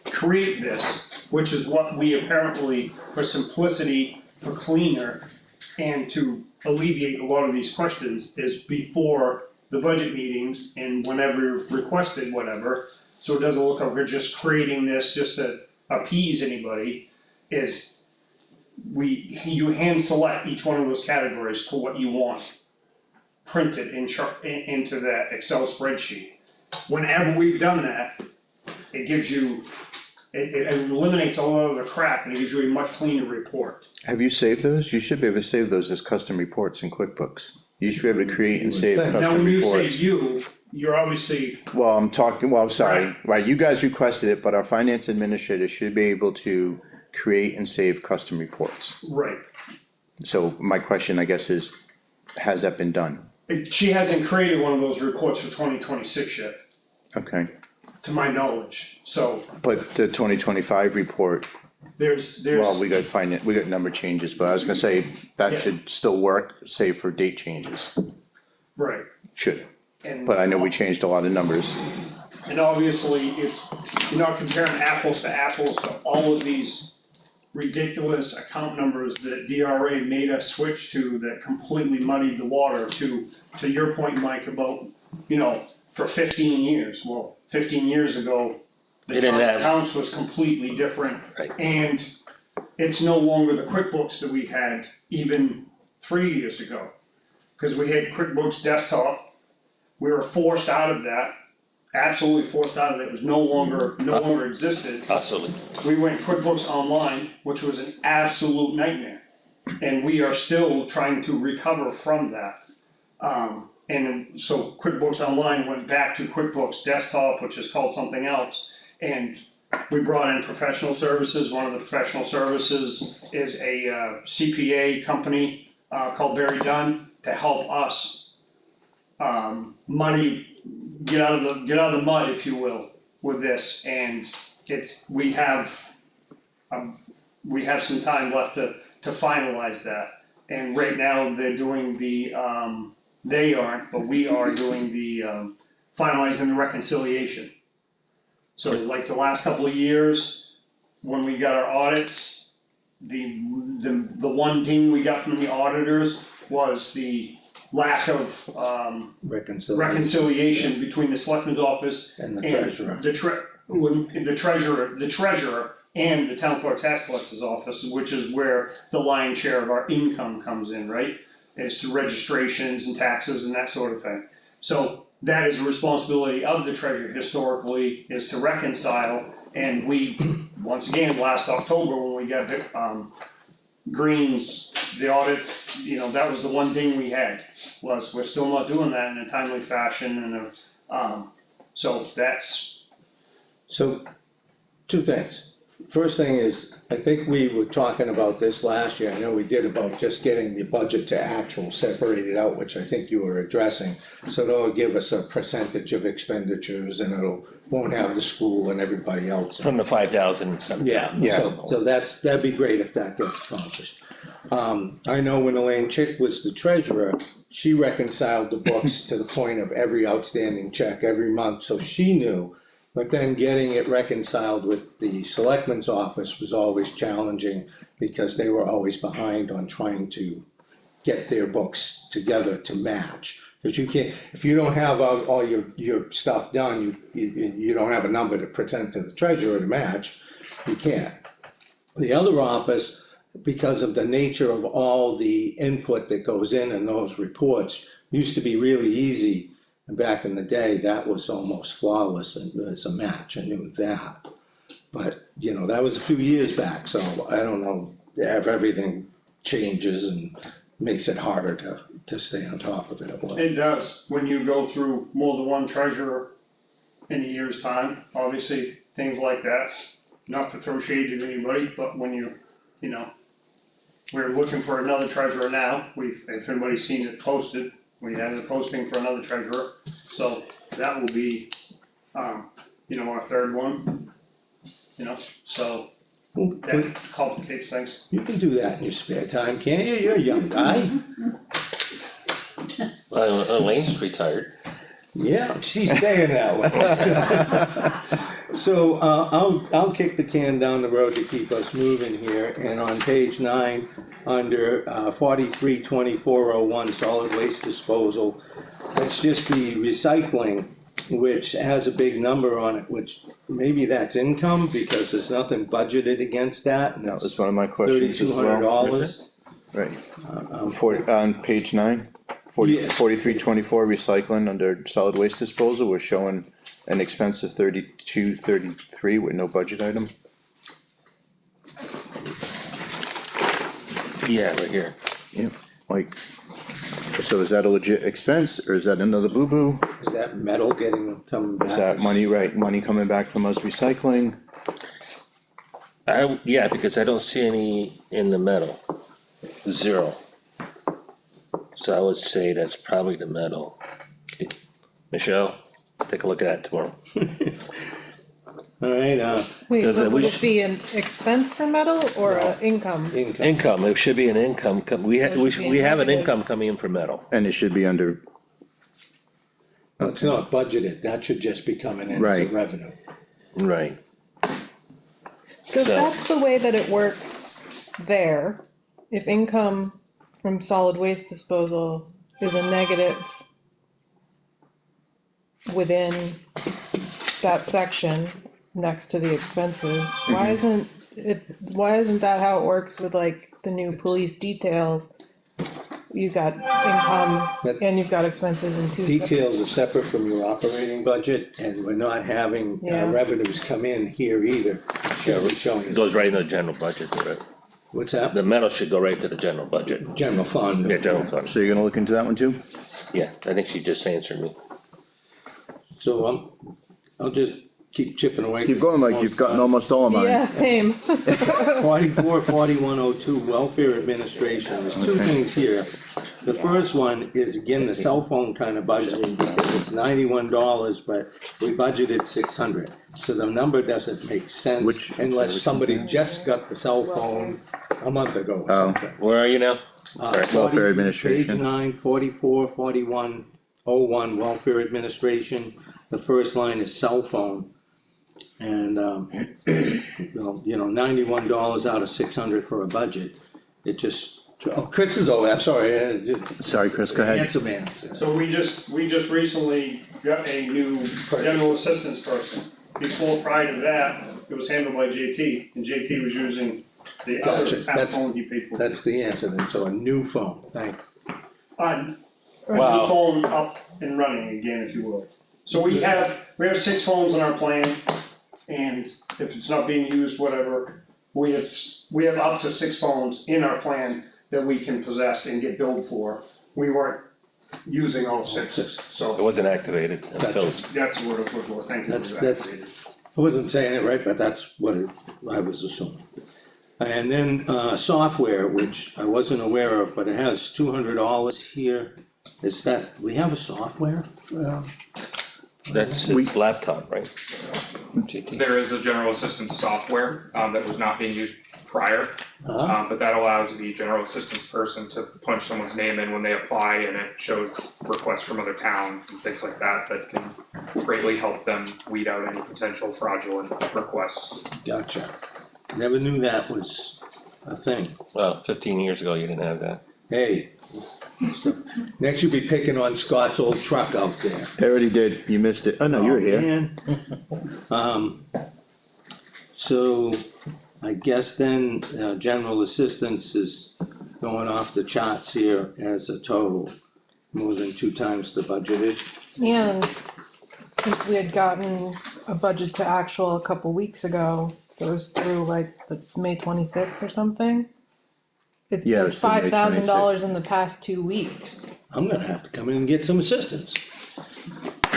[SPEAKER 7] create this, which is what we apparently, for simplicity, for cleaner, and to alleviate a lot of these questions, is before the budget meetings and whenever requested, whatever, so it doesn't look like we're just creating this just to appease anybody, is you hand select each one of those categories to what you want printed into that Excel spreadsheet. Whenever we've done that, it gives you, it eliminates all of the crap and it gives you a much cleaner report.
[SPEAKER 1] Have you saved those? You should be able to save those as custom reports in QuickBooks. You should be able to create and save
[SPEAKER 7] Now,
[SPEAKER 1] custom
[SPEAKER 7] when you say
[SPEAKER 1] reports.
[SPEAKER 7] you're obviously,
[SPEAKER 1] Well, I'm sorry, right, you guys requested it, but our finance administrator should be able to create and save custom reports.
[SPEAKER 7] right.
[SPEAKER 1] So my question, I guess, is, has that been done?
[SPEAKER 7] She hasn't created one of those reports for 2026 yet,
[SPEAKER 1] Okay,
[SPEAKER 7] to my knowledge, so
[SPEAKER 1] but the 2025 report,
[SPEAKER 7] there's.
[SPEAKER 1] well, we got number changes, but I was gonna say, that
[SPEAKER 7] Yeah.
[SPEAKER 1] should still work, save for date changes,
[SPEAKER 7] Right.
[SPEAKER 1] should.
[SPEAKER 7] And-
[SPEAKER 1] But I know we changed a lot of numbers.
[SPEAKER 7] And obviously, you're not comparing apples to apples to all of these ridiculous account numbers that DRA made us switch to that completely muddied the water to your point, Mike, about, for 15 years, well, 15 years ago, the
[SPEAKER 2] They didn't
[SPEAKER 7] chart
[SPEAKER 2] have-
[SPEAKER 7] accounts was completely different.
[SPEAKER 2] Right.
[SPEAKER 7] And it's no longer the QuickBooks that we had even 3 years ago. Cause we had QuickBooks Desktop, we were forced out of that, absolutely forced out of it, it was no longer existed.
[SPEAKER 2] Absolutely.
[SPEAKER 7] We went QuickBooks Online, which was an absolute nightmare. And we are still trying to recover from that. And so QuickBooks Online went back to QuickBooks Desktop, which is called something else. And we brought in professional services. One of the professional services is a CPA company called Berry Dunn to help us get out of the mud, if you will, with this. And we have some time left to finalize that. And right now they're doing they aren't, but we are doing the finalizing the reconciliation. So like the last couple of years, when we got our audits, the one thing we got from the auditors was the lack of reconciliation between the selectman's office
[SPEAKER 4] And the
[SPEAKER 7] and
[SPEAKER 4] treasurer.
[SPEAKER 7] the treasurer and the town clerk tax collector's office, which is where the lion's share of our income comes in, right? Is to registrations and taxes and that sort of thing. So that is a responsibility of the treasurer historically, is to reconcile. And we, once again, last October, when we got Greens, the audits, that was the one thing we had, was we're still not doing that in a timely fashion, and so that's.
[SPEAKER 4] So, two things. First thing is, I think we were talking about this last year, I know we did, about just getting the budget to actual separated out, which I think you were addressing. So that'll give us a percentage of expenditures, and won't have the school and everybody else.
[SPEAKER 2] From the 5,000 and something.
[SPEAKER 4] Yeah, so that'd be great if that gets accomplished. I know when Elaine Chick was the treasurer, she reconciled the books to the point of every outstanding check every month, so she knew. But then getting it reconciled with the selectman's office was always challenging, because they were always behind on trying to get their books together to match. Cause you can't, if you don't have all your stuff done, you don't have a number to present to the treasurer to match, you can't. The other office, because of the nature of all the input that goes in those reports, used to be really easy. And back in the day, that was almost flawless as a match, I knew that. But, that was a few years back, so I don't know, if everything changes and makes it harder to stay on top of it.
[SPEAKER 7] It does, when you go through more than one treasurer in a year's time, obviously, things like that. Not to throw shade at anybody, but when we're looking for another treasurer now, if anybody's seen it posted, we have a posting for another treasurer, so that will be, our third one. So that complicates things.
[SPEAKER 4] You can do that in your spare time, can't you? You're a young guy.
[SPEAKER 2] Elaine's retired.
[SPEAKER 4] Yeah, she's staying that way. So, I'll kick the can down the road to keep us moving here, and on page 9, under 432401, solid waste disposal, it's just the recycling, which has a big number on it, which maybe that's income, because there's nothing budgeted against that, and
[SPEAKER 1] That
[SPEAKER 4] it's
[SPEAKER 1] was one of my questions as well.
[SPEAKER 4] $3,200.
[SPEAKER 1] Right, on page 9,
[SPEAKER 4] Yeah.
[SPEAKER 1] 4324 recycling under solid waste disposal, we're showing an expense of 3233 with no budget item.
[SPEAKER 2] Yeah, right here.
[SPEAKER 1] Yeah, like, so is that a legit expense, or is that another boo-boo?
[SPEAKER 4] Is that metal coming back?
[SPEAKER 1] Is that money, right, money coming back from us recycling?
[SPEAKER 2] Yeah, because I don't see any in the metal, 0. So I would say that's probably the metal. Michelle, take a look at that tomorrow.
[SPEAKER 4] Alright,
[SPEAKER 5] Wait,
[SPEAKER 2] Does
[SPEAKER 5] but
[SPEAKER 2] it-
[SPEAKER 5] would
[SPEAKER 2] we
[SPEAKER 5] it be an expense for metal or a income?
[SPEAKER 4] income.
[SPEAKER 2] Income, it should be an income, we
[SPEAKER 5] So it should be a
[SPEAKER 2] have an
[SPEAKER 5] negative.
[SPEAKER 2] income coming in for metal.
[SPEAKER 1] And it should be under,
[SPEAKER 4] No, it's not budgeted, that should just be coming in as a
[SPEAKER 1] Right.
[SPEAKER 4] revenue.
[SPEAKER 2] Right.
[SPEAKER 5] So if
[SPEAKER 2] So-
[SPEAKER 5] that's the way that it works there, if income from solid waste disposal is a negative within that section next to the expenses, why isn't that how it works with like the new police details? You've got income and you've got expenses in two separate.
[SPEAKER 4] Details are separate from your operating budget, and we're not having
[SPEAKER 5] Yeah.
[SPEAKER 4] revenues come in here either. Should be showing,
[SPEAKER 2] It goes right in the general budget, right?
[SPEAKER 4] what's that?
[SPEAKER 2] The metal should go right to the general budget.
[SPEAKER 4] General fund.
[SPEAKER 2] Yeah, general fund.
[SPEAKER 1] so you're gonna look into that one too?
[SPEAKER 2] Yeah, I think she just answered me.
[SPEAKER 4] So I'll just keep chipping away.
[SPEAKER 1] Keep going, Mike, you've gotten almost all of mine.
[SPEAKER 5] Yeah, same.
[SPEAKER 4] 44, 4102, welfare administration, there's two
[SPEAKER 1] Okay.
[SPEAKER 4] things here. The first one is, again, the cell phone kind of budget, because it's $91, but we budgeted 600. So the number doesn't make sense
[SPEAKER 1] Which
[SPEAKER 4] unless somebody
[SPEAKER 1] one?
[SPEAKER 4] just got the cell phone a month ago or
[SPEAKER 1] Oh.
[SPEAKER 4] something.
[SPEAKER 2] Where are you now? Sorry.
[SPEAKER 1] Welfare administration.
[SPEAKER 4] Page 9, 44, 4101, welfare administration, the first line is cell phone. And, $91 out of 600 for a budget, it just, oh, Chris is over, I'm sorry.
[SPEAKER 1] Sorry, Chris, go ahead.
[SPEAKER 7] So we just recently got a new general assistance person. Before, prior to that, it was handled by JT, and JT was using the other
[SPEAKER 4] Gotcha,
[SPEAKER 7] app phone he paid for.
[SPEAKER 4] That's the answer then, so a new phone, thank you.
[SPEAKER 7] A new
[SPEAKER 2] Wow.
[SPEAKER 7] phone up and running again, if you will. So we have 6 phones on our plan, and if it's not being used, whatever, we have up to 6 phones in our plan that we can possess and get billed for. We weren't using all 6,
[SPEAKER 2] It
[SPEAKER 7] so
[SPEAKER 2] wasn't activated until,
[SPEAKER 7] that's what it was for, thank you.
[SPEAKER 4] That's- I wasn't saying it right, but that's what I was assuming. And then, software, which I wasn't aware of, but it has $200 here. Is that, we have a software?
[SPEAKER 2] that's his laptop, right?
[SPEAKER 3] There is a general assistance software, that was not being used prior. But that allows the general assistance person to punch someone's name in when they apply, and it shows requests from other towns and things like that, that can greatly help them weed out any potential fraudulent requests.
[SPEAKER 4] Gotcha. Never knew that was a thing.
[SPEAKER 2] Well, 15 years ago, you didn't have that.
[SPEAKER 4] Hey, so, next you'll be picking on Scott's old truck out there.
[SPEAKER 1] I already did, you missed it. Oh, no, you were here.
[SPEAKER 4] Man. So I guess then, general assistance is going off the charts here as a total, more than 2 times the budgeted.
[SPEAKER 5] And since we had gotten a budget to actual a couple weeks ago, that was through like the May 26th or something. It's
[SPEAKER 1] Yeah, it
[SPEAKER 5] been
[SPEAKER 1] was through May
[SPEAKER 5] $5,000 in the past 2 weeks.
[SPEAKER 4] I'm gonna have to come in and get some assistance.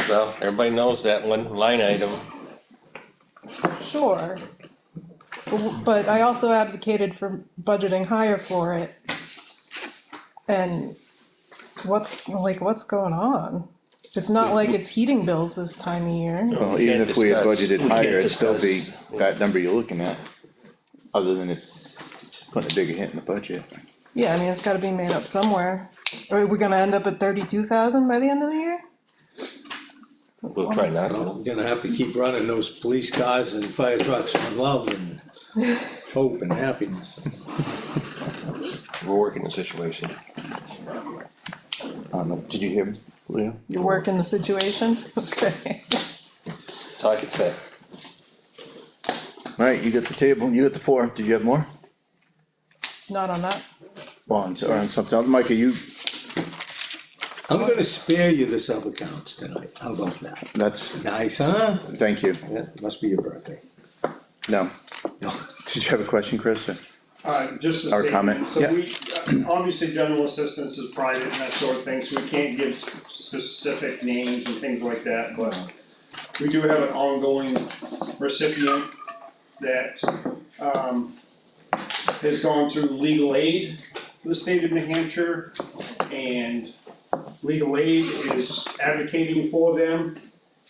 [SPEAKER 2] Well, everybody knows that one line item.
[SPEAKER 5] Sure. But I also advocated for budgeting higher for it. And what's going on? It's not like it's heating bills this time of year.
[SPEAKER 1] Well,
[SPEAKER 2] We
[SPEAKER 1] even
[SPEAKER 2] can't
[SPEAKER 1] if we had
[SPEAKER 2] discuss-
[SPEAKER 1] budgeted
[SPEAKER 2] we can't
[SPEAKER 1] higher, it'd still be
[SPEAKER 2] discuss-
[SPEAKER 1] that number you're looking at. Other than it's putting a bigger hit in the budget.
[SPEAKER 5] Yeah, I mean, it's gotta be made up somewhere. Are we gonna end up at 32,000 by the end of the year? That's
[SPEAKER 2] We'll
[SPEAKER 5] long.
[SPEAKER 2] try not
[SPEAKER 4] Well,
[SPEAKER 2] to.
[SPEAKER 4] we're gonna have to keep running those police cars and fire trucks on love and hope and happiness.
[SPEAKER 2] We're working the situation.
[SPEAKER 1] Did you hear me, Leo?
[SPEAKER 5] You're working the situation? Okay.
[SPEAKER 2] That's all I can say.
[SPEAKER 1] Alright, you got the table, you got the 4, did you have more?
[SPEAKER 5] Not on that.
[SPEAKER 1] Bonds, or on something else, Mike, are you,
[SPEAKER 4] I'm gonna spare you the sub-accounts tonight, how about that?
[SPEAKER 1] that's,
[SPEAKER 4] Nice, huh?
[SPEAKER 1] thank you,
[SPEAKER 4] Yeah, must be your birthday.
[SPEAKER 1] no,
[SPEAKER 4] No.
[SPEAKER 1] did you have a question, Chris?
[SPEAKER 7] Just a
[SPEAKER 1] Or
[SPEAKER 7] statement,
[SPEAKER 1] comment,
[SPEAKER 7] so
[SPEAKER 1] yeah.
[SPEAKER 7] we, obviously general assistance is private and that sort of thing, so we can't give specific names and things like that, but we do have an ongoing recipient that, has gone through legal aid for the state of New Hampshire, and legal aid is advocating for them,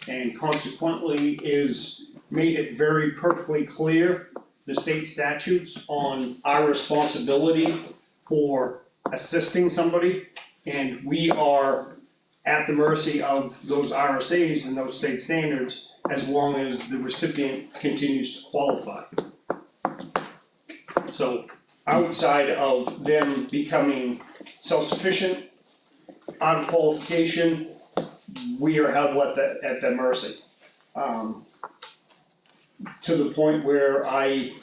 [SPEAKER 7] and consequently is made it very perfectly clear, the state statutes on our responsibility for assisting somebody, and we are at the mercy of those RSAs and those state standards as long as the recipient continues to qualify. So outside of them becoming self-sufficient, out of qualification, we are held at their mercy. To the point where I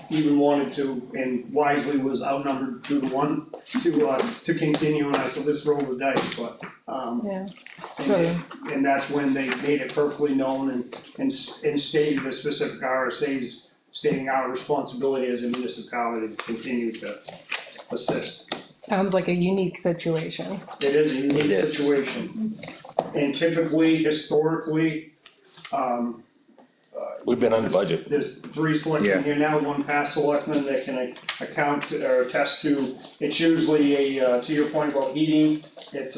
[SPEAKER 7] even wanted to, and wisely was outnumbered 2-1, to continue, and I said, let's roll the dice, but,
[SPEAKER 5] Yeah. So,
[SPEAKER 7] and that's when they made it perfectly known and stated the specific RSAs, stating our responsibility as a municipality to continue to assist.
[SPEAKER 5] sounds like a unique situation.
[SPEAKER 7] It is a unique
[SPEAKER 2] It is.
[SPEAKER 7] situation. And typically, historically,
[SPEAKER 2] We've been under budget.
[SPEAKER 7] There's 3 selectmen
[SPEAKER 1] Yeah.
[SPEAKER 7] here now, 1 past selectman that can account or attest to, it's usually to your point about heating, it's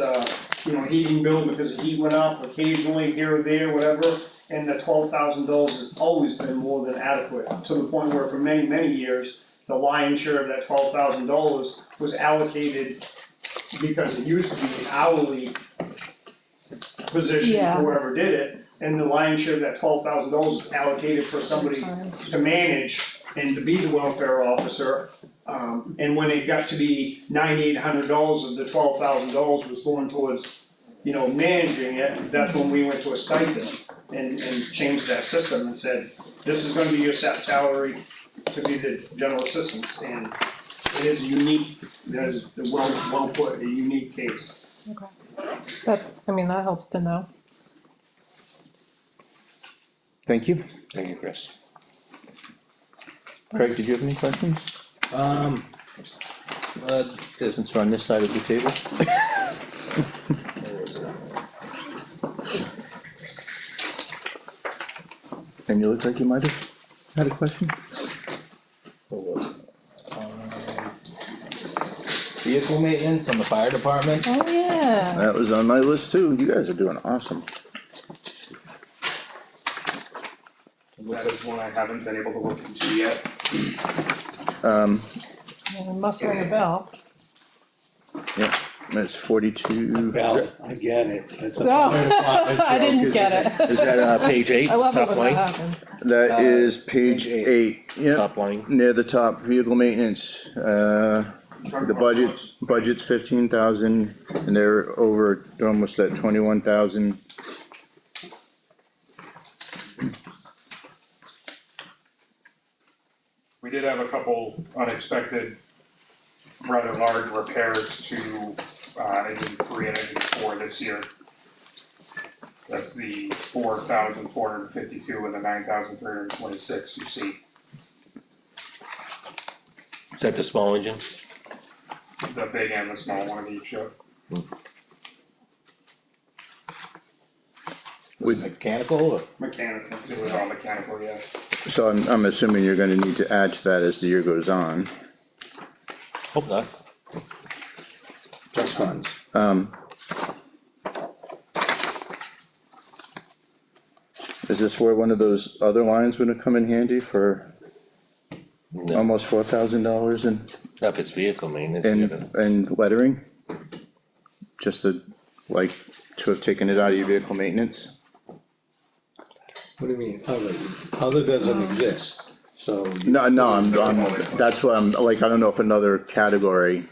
[SPEAKER 7] heating bill because the heat went up occasionally here or there, whatever, and the $12,000 has always been more than adequate, to the point where for many, many years, the lion's share of that $12,000 was allocated, because it used to be an hourly position
[SPEAKER 5] Yeah.
[SPEAKER 7] for whoever did it, and the lion's share of that $12,000 is allocated for somebody to manage and to be the welfare officer. And when it got to be $9,800 of the $12,000 was going towards, managing it, that's when we went to a stipend and changed that system and said, this is gonna be your set salary to be the general assistants, and it is unique, that is well put, a unique case.
[SPEAKER 5] Okay. That helps to know.
[SPEAKER 1] Thank you.
[SPEAKER 2] Thank you, Chris.
[SPEAKER 1] Craig, did you have any questions? Since we're on this side of the table. And you look like you might have had a question?
[SPEAKER 6] What was it? Vehicle maintenance on the fire department.
[SPEAKER 5] Oh, yeah.
[SPEAKER 1] That was on my list too. You guys are doing awesome.
[SPEAKER 3] That is one I haven't been able to look into yet.
[SPEAKER 5] It must ring a bell.
[SPEAKER 1] Yeah, that's 42.
[SPEAKER 4] Well, I get it. It's a
[SPEAKER 5] No,
[SPEAKER 4] fire department
[SPEAKER 5] I
[SPEAKER 4] joke,
[SPEAKER 5] didn't
[SPEAKER 4] isn't
[SPEAKER 5] get it.
[SPEAKER 2] Is that page 8,
[SPEAKER 5] I love it
[SPEAKER 2] top
[SPEAKER 5] when
[SPEAKER 2] line?
[SPEAKER 5] that happens.
[SPEAKER 1] That is page
[SPEAKER 6] page
[SPEAKER 1] 8. Yeah,
[SPEAKER 2] Top line.
[SPEAKER 1] near the top, vehicle maintenance. The budget's 15,000 and they're almost at 21,000.
[SPEAKER 3] We did have a couple unexpected, rather large repairs to engine 3 and engine 4 this year. That's the 4,452 and the 9,326 you see.
[SPEAKER 2] Is that the small engine?
[SPEAKER 3] The big and the small one of each, yeah.
[SPEAKER 6] Was it mechanical or?
[SPEAKER 3] Mechanical, it was all mechanical, yeah.
[SPEAKER 1] So I'm assuming you're gonna need to add to that as the year goes on.
[SPEAKER 2] Hope not.
[SPEAKER 4] Trust funds.
[SPEAKER 1] Is this where one of those other lines would come in handy for
[SPEAKER 2] No,
[SPEAKER 1] almost $4,000 in
[SPEAKER 2] not if it's vehicle maintenance. you gotta-
[SPEAKER 1] and lettering? Just to have taken it out of your vehicle maintenance?
[SPEAKER 4] What do you mean, other doesn't exist, so.
[SPEAKER 1] No, that's what I don't know if another category,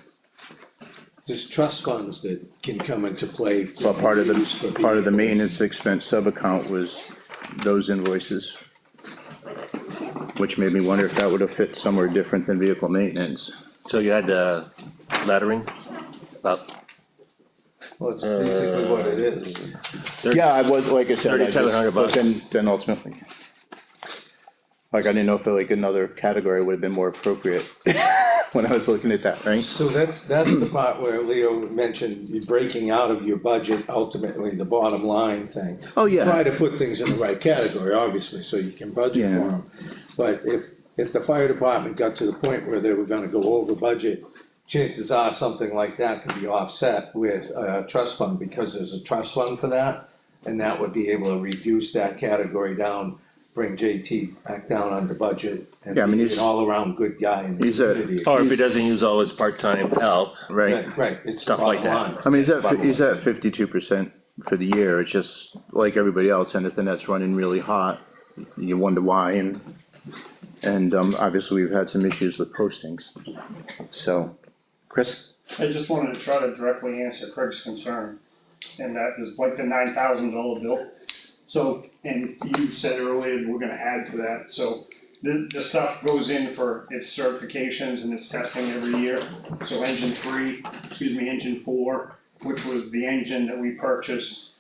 [SPEAKER 4] There's trust funds that can come into play.
[SPEAKER 1] but part of
[SPEAKER 4] Used for
[SPEAKER 1] the
[SPEAKER 4] vehicles.
[SPEAKER 1] maintenance expense sub-account was those invoices. Which made me wonder if that would have fit somewhere different than vehicle maintenance.
[SPEAKER 2] So you had lettering, about
[SPEAKER 4] Well, it's basically what it is.
[SPEAKER 1] Yeah, I was, like I said, I just-
[SPEAKER 2] $3,700
[SPEAKER 1] but then ultimately. I didn't know if another category would have been more appropriate when I was looking at that, right?
[SPEAKER 4] So that's the part where Leo mentioned you breaking out of your budget, ultimately the bottom line thing.
[SPEAKER 1] Oh, yeah.
[SPEAKER 4] Try to put things in the right category, obviously, so you can budget
[SPEAKER 1] Yeah.
[SPEAKER 4] for them. But if the fire department got to the point where they were gonna go over budget, chances are something like that could be offset with a trust fund, because there's a trust fund for that. And that would be able to reduce that category down, bring JT back down under budget, and
[SPEAKER 1] Yeah, I mean,
[SPEAKER 4] be
[SPEAKER 1] he's-
[SPEAKER 4] an all-around good guy in the
[SPEAKER 1] he's a-
[SPEAKER 4] community.
[SPEAKER 2] or if he doesn't use all his part-time help,
[SPEAKER 1] Right,
[SPEAKER 4] Right, it's the
[SPEAKER 2] Stuff like
[SPEAKER 4] bottom
[SPEAKER 2] that.
[SPEAKER 4] line.
[SPEAKER 1] I mean, he's at 52% for the year, it's just like everybody else, anything that's running really hot, you wonder why, and obviously we've had some issues with postings, so, Chris?
[SPEAKER 7] I just wanted to try to directly answer Craig's concern, and that is like the $9,000 bill. So, and you said earlier, we're gonna add to that, so the stuff goes in for its certifications and its testing every year. So engine 4, which was the engine that we purchased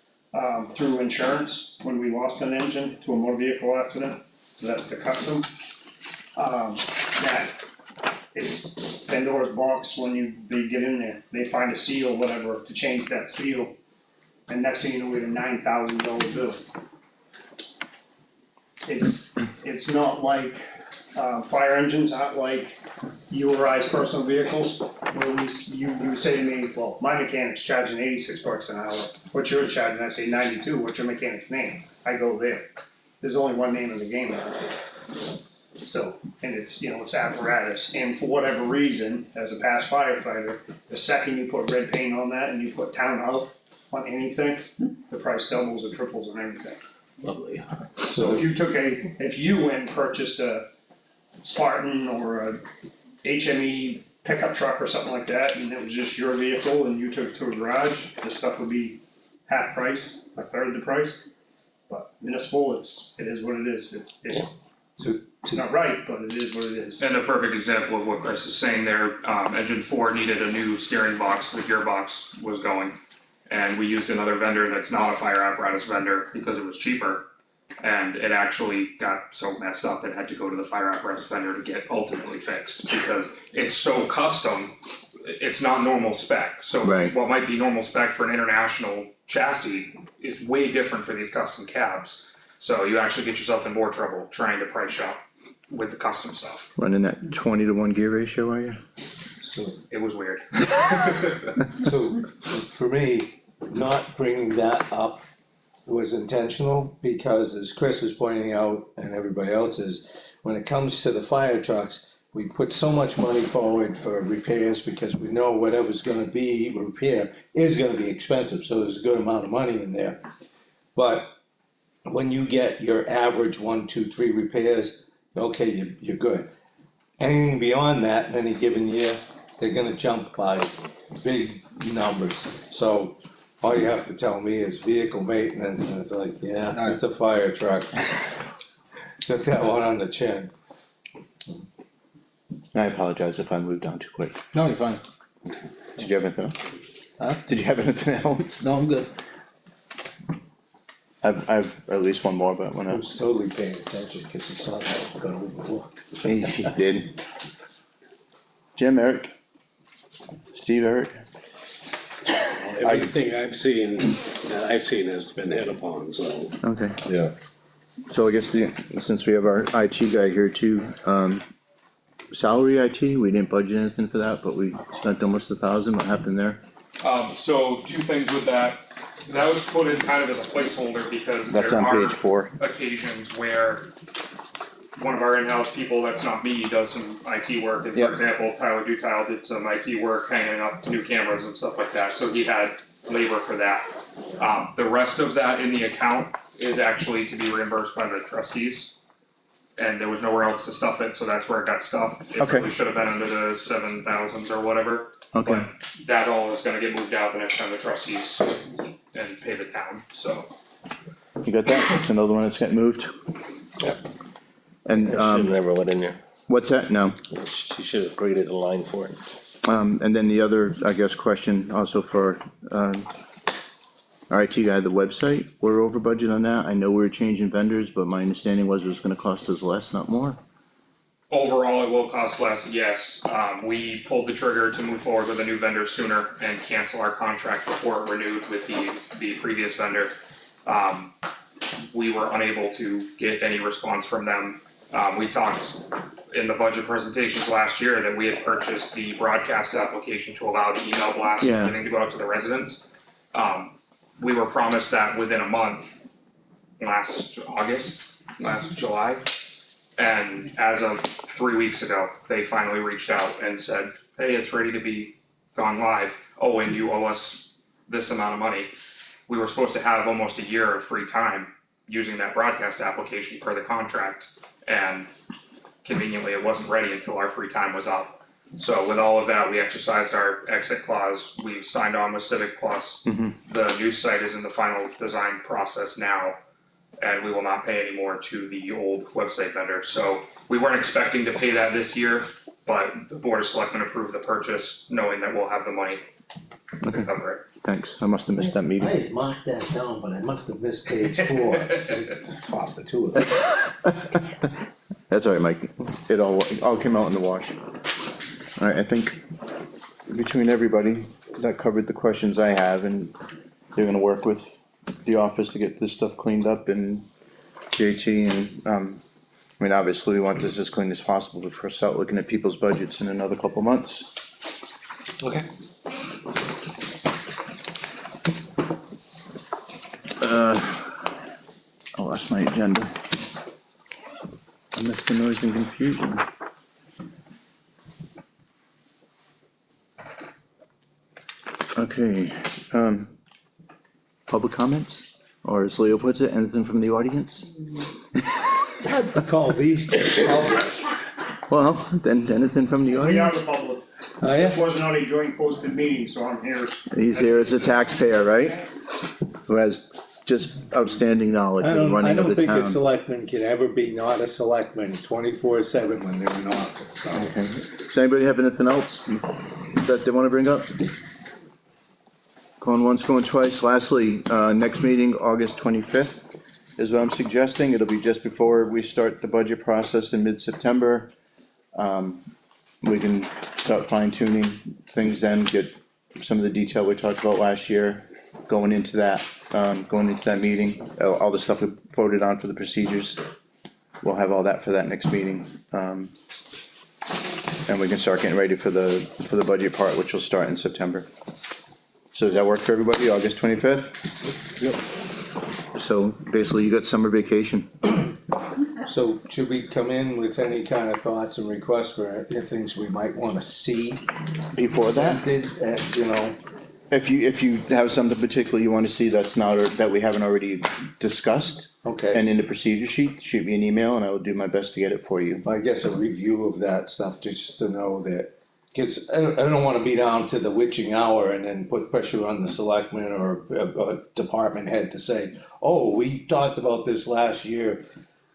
[SPEAKER 7] through insurance when we lost an engine to a motor vehicle accident, so that's the custom. That it's Pandora's box when they get in there, they find a seal, whatever, to change that seal. And next thing you know, we have a $9,000 bill. it's not like, fire engines aren't like you or I's personal vehicles. Where you say to me, well, my mechanic's charging $86 an hour, what's yours charging? I say 92, what's your mechanic's name? I go there. There's only one name in the game now. So, and it's, it's apparatus, and for whatever reason, as a past firefighter, the second you put red paint on that and you put town of on anything, the price doubles or triples on anything.
[SPEAKER 6] Lovely.
[SPEAKER 7] So if you went and purchased a Spartan or a HME pickup truck or something like that, and it was just your vehicle and you took it to a garage, the stuff would be half price, a third the price. But municipal, it is what it is, it's not right, but it is what it is.
[SPEAKER 3] And a perfect example of what Chris is saying there, engine 4 needed a new steering box, the gearbox was going. And we used another vendor that's not a fire apparatus vendor because it was cheaper. And it actually got so messed up, it had to go to the fire apparatus vendor to get ultimately fixed. Because it's so custom, it's not normal spec. So
[SPEAKER 1] Right.
[SPEAKER 3] what might be normal spec for an international chassis is way different for these custom cabs. So you actually get yourself in more trouble trying to price shop with the custom stuff.
[SPEAKER 1] Running that 20-to-1 gear ratio, are you?
[SPEAKER 4] So,
[SPEAKER 3] It was weird.
[SPEAKER 4] so for me, not bringing that up was intentional, because as Chris is pointing out, and everybody else is, when it comes to the fire trucks, we put so much money forward for repairs because we know whatever's gonna be repair is gonna be expensive, so there's a good amount of money in there. But when you get your average 1, 2, 3 repairs, okay, you're good. Anything beyond that in any given year, they're gonna jump by big numbers. So all you have to tell me is vehicle maintenance, and it's like, yeah, it's a fire truck. Took that one on the chin.
[SPEAKER 1] I apologize if I moved on too quick.
[SPEAKER 6] No, you're fine.
[SPEAKER 1] Did you have anything else?
[SPEAKER 6] Huh?
[SPEAKER 1] Did you have anything else?
[SPEAKER 6] No, I'm good.
[SPEAKER 1] I've at least one more, but when
[SPEAKER 4] I
[SPEAKER 1] I
[SPEAKER 4] was totally paying attention because he saw that got overflow.
[SPEAKER 1] he did. Jim, Eric, Steve, Eric.
[SPEAKER 8] Everything I've seen has been hit upon, so.
[SPEAKER 1] Okay.
[SPEAKER 6] Yeah.
[SPEAKER 1] So I guess since we have our IT guy here too, salary IT, we didn't budget anything for that, but we spent almost 1,000. What happened there?
[SPEAKER 3] So two things with that. That was put in kind of as a placeholder because
[SPEAKER 1] That's
[SPEAKER 3] there
[SPEAKER 1] on
[SPEAKER 3] are
[SPEAKER 1] page 4.
[SPEAKER 3] occasions where one of our in-house people, that's not me, does some IT work. And
[SPEAKER 1] Yep.
[SPEAKER 3] for example, Tyler Dutile did some IT work hanging up new cameras and stuff like that, so he had labor for that. The rest of that in the account is actually to be reimbursed by the trustees. And there was nowhere else to stuff it, so that's where it got stuffed. It
[SPEAKER 1] Okay.
[SPEAKER 3] really should have been under the 7,000s or whatever.
[SPEAKER 1] Okay.
[SPEAKER 3] But that all is gonna get moved out the next time the trustees and pay the town, so.
[SPEAKER 1] You got that? That's another one that's getting moved.
[SPEAKER 6] Yep.
[SPEAKER 1] And
[SPEAKER 2] It should never went in there,
[SPEAKER 1] what's that? No.
[SPEAKER 2] she should have created a line for it.
[SPEAKER 1] And then the other, I guess, question also for our IT guy, the website, we're over budget on that. I know we're changing vendors, but my understanding was it was gonna cost us less, not more.
[SPEAKER 3] Overall, it will cost less, yes. We pulled the trigger to move forward with a new vendor sooner and cancel our contract before it renewed with the previous vendor. We were unable to get any response from them. We talked in the budget presentations last year that we had purchased the broadcast application to allow the email blast
[SPEAKER 1] Yeah.
[SPEAKER 3] beginning to go out to the residents. We were promised that within a month, last July. And as of 3 weeks ago, they finally reached out and said, hey, it's ready to be gone live. Oh, and you owe us this amount of money. We were supposed to have almost a year of free time using that broadcast application per the contract. And conveniently, it wasn't ready until our free time was up. So with all of that, we exercised our exit clause. We've signed on with Civic Plus. The new site is in the final design process now. And we will not pay any more to the old website vendor. So we weren't expecting to pay that this year, but the Board of Selectmen approved the purchase, knowing that we'll have the money to cover it.
[SPEAKER 1] Thanks. I must have missed that
[SPEAKER 4] I
[SPEAKER 1] meeting.
[SPEAKER 4] had marked that down, but I must have missed page 4. Pop the two of them.
[SPEAKER 1] That's all right, Mike. It all came out in the wash. Alright, I think between everybody, that covered the questions I have, and they're gonna work with the office to get this stuff cleaned up and JT, and, I mean, obviously, we want this as clean as possible before we start looking at people's budgets in another couple months.
[SPEAKER 4] Okay.
[SPEAKER 1] I lost my agenda. I missed the noise and confusion. Okay, public comments, or as Leo puts it, anything from the audience?
[SPEAKER 4] I call these two public.
[SPEAKER 1] Well, then anything from the
[SPEAKER 7] We are
[SPEAKER 1] audience?
[SPEAKER 7] the public.
[SPEAKER 4] Oh,
[SPEAKER 7] This
[SPEAKER 4] yeah?
[SPEAKER 7] was not a joint posted meeting, so I'm here.
[SPEAKER 1] He's here as a taxpayer, right? Who has just outstanding knowledge
[SPEAKER 4] I
[SPEAKER 1] of the
[SPEAKER 4] don't, I
[SPEAKER 1] running of
[SPEAKER 4] don't
[SPEAKER 1] the
[SPEAKER 4] think a
[SPEAKER 1] town.
[SPEAKER 4] selectman can ever be not a selectman 24/7 when they're in office, so.
[SPEAKER 1] Okay, does anybody have anything else that they wanna bring up? Going once, going twice. Lastly, next meeting, August 25th, is what I'm suggesting. It'll be just before we start the budget process in mid-September. We can start fine tuning things then, get some of the detail we talked about last year, going into that meeting. All the stuff we voted on for the procedures, we'll have all that for that next meeting. And we can start getting ready for the budget part, which will start in September. So does that work for everybody, August 25th?
[SPEAKER 4] Yep.
[SPEAKER 1] So basically, you got summer vacation.
[SPEAKER 4] So should we come in with any kind of thoughts and requests for things we might wanna see
[SPEAKER 1] Before that,
[SPEAKER 4] presented at, you know?
[SPEAKER 1] if you have something particular you wanna see that's not, or that we haven't already discussed,
[SPEAKER 4] Okay.
[SPEAKER 1] and in the procedure sheet, shoot me an email and I will do my best to get it for you.
[SPEAKER 4] I guess a review of that stuff, just to know that, cause I don't wanna be down to the witching hour and then put pressure on the selectman or a department head to say, oh, we talked about this last year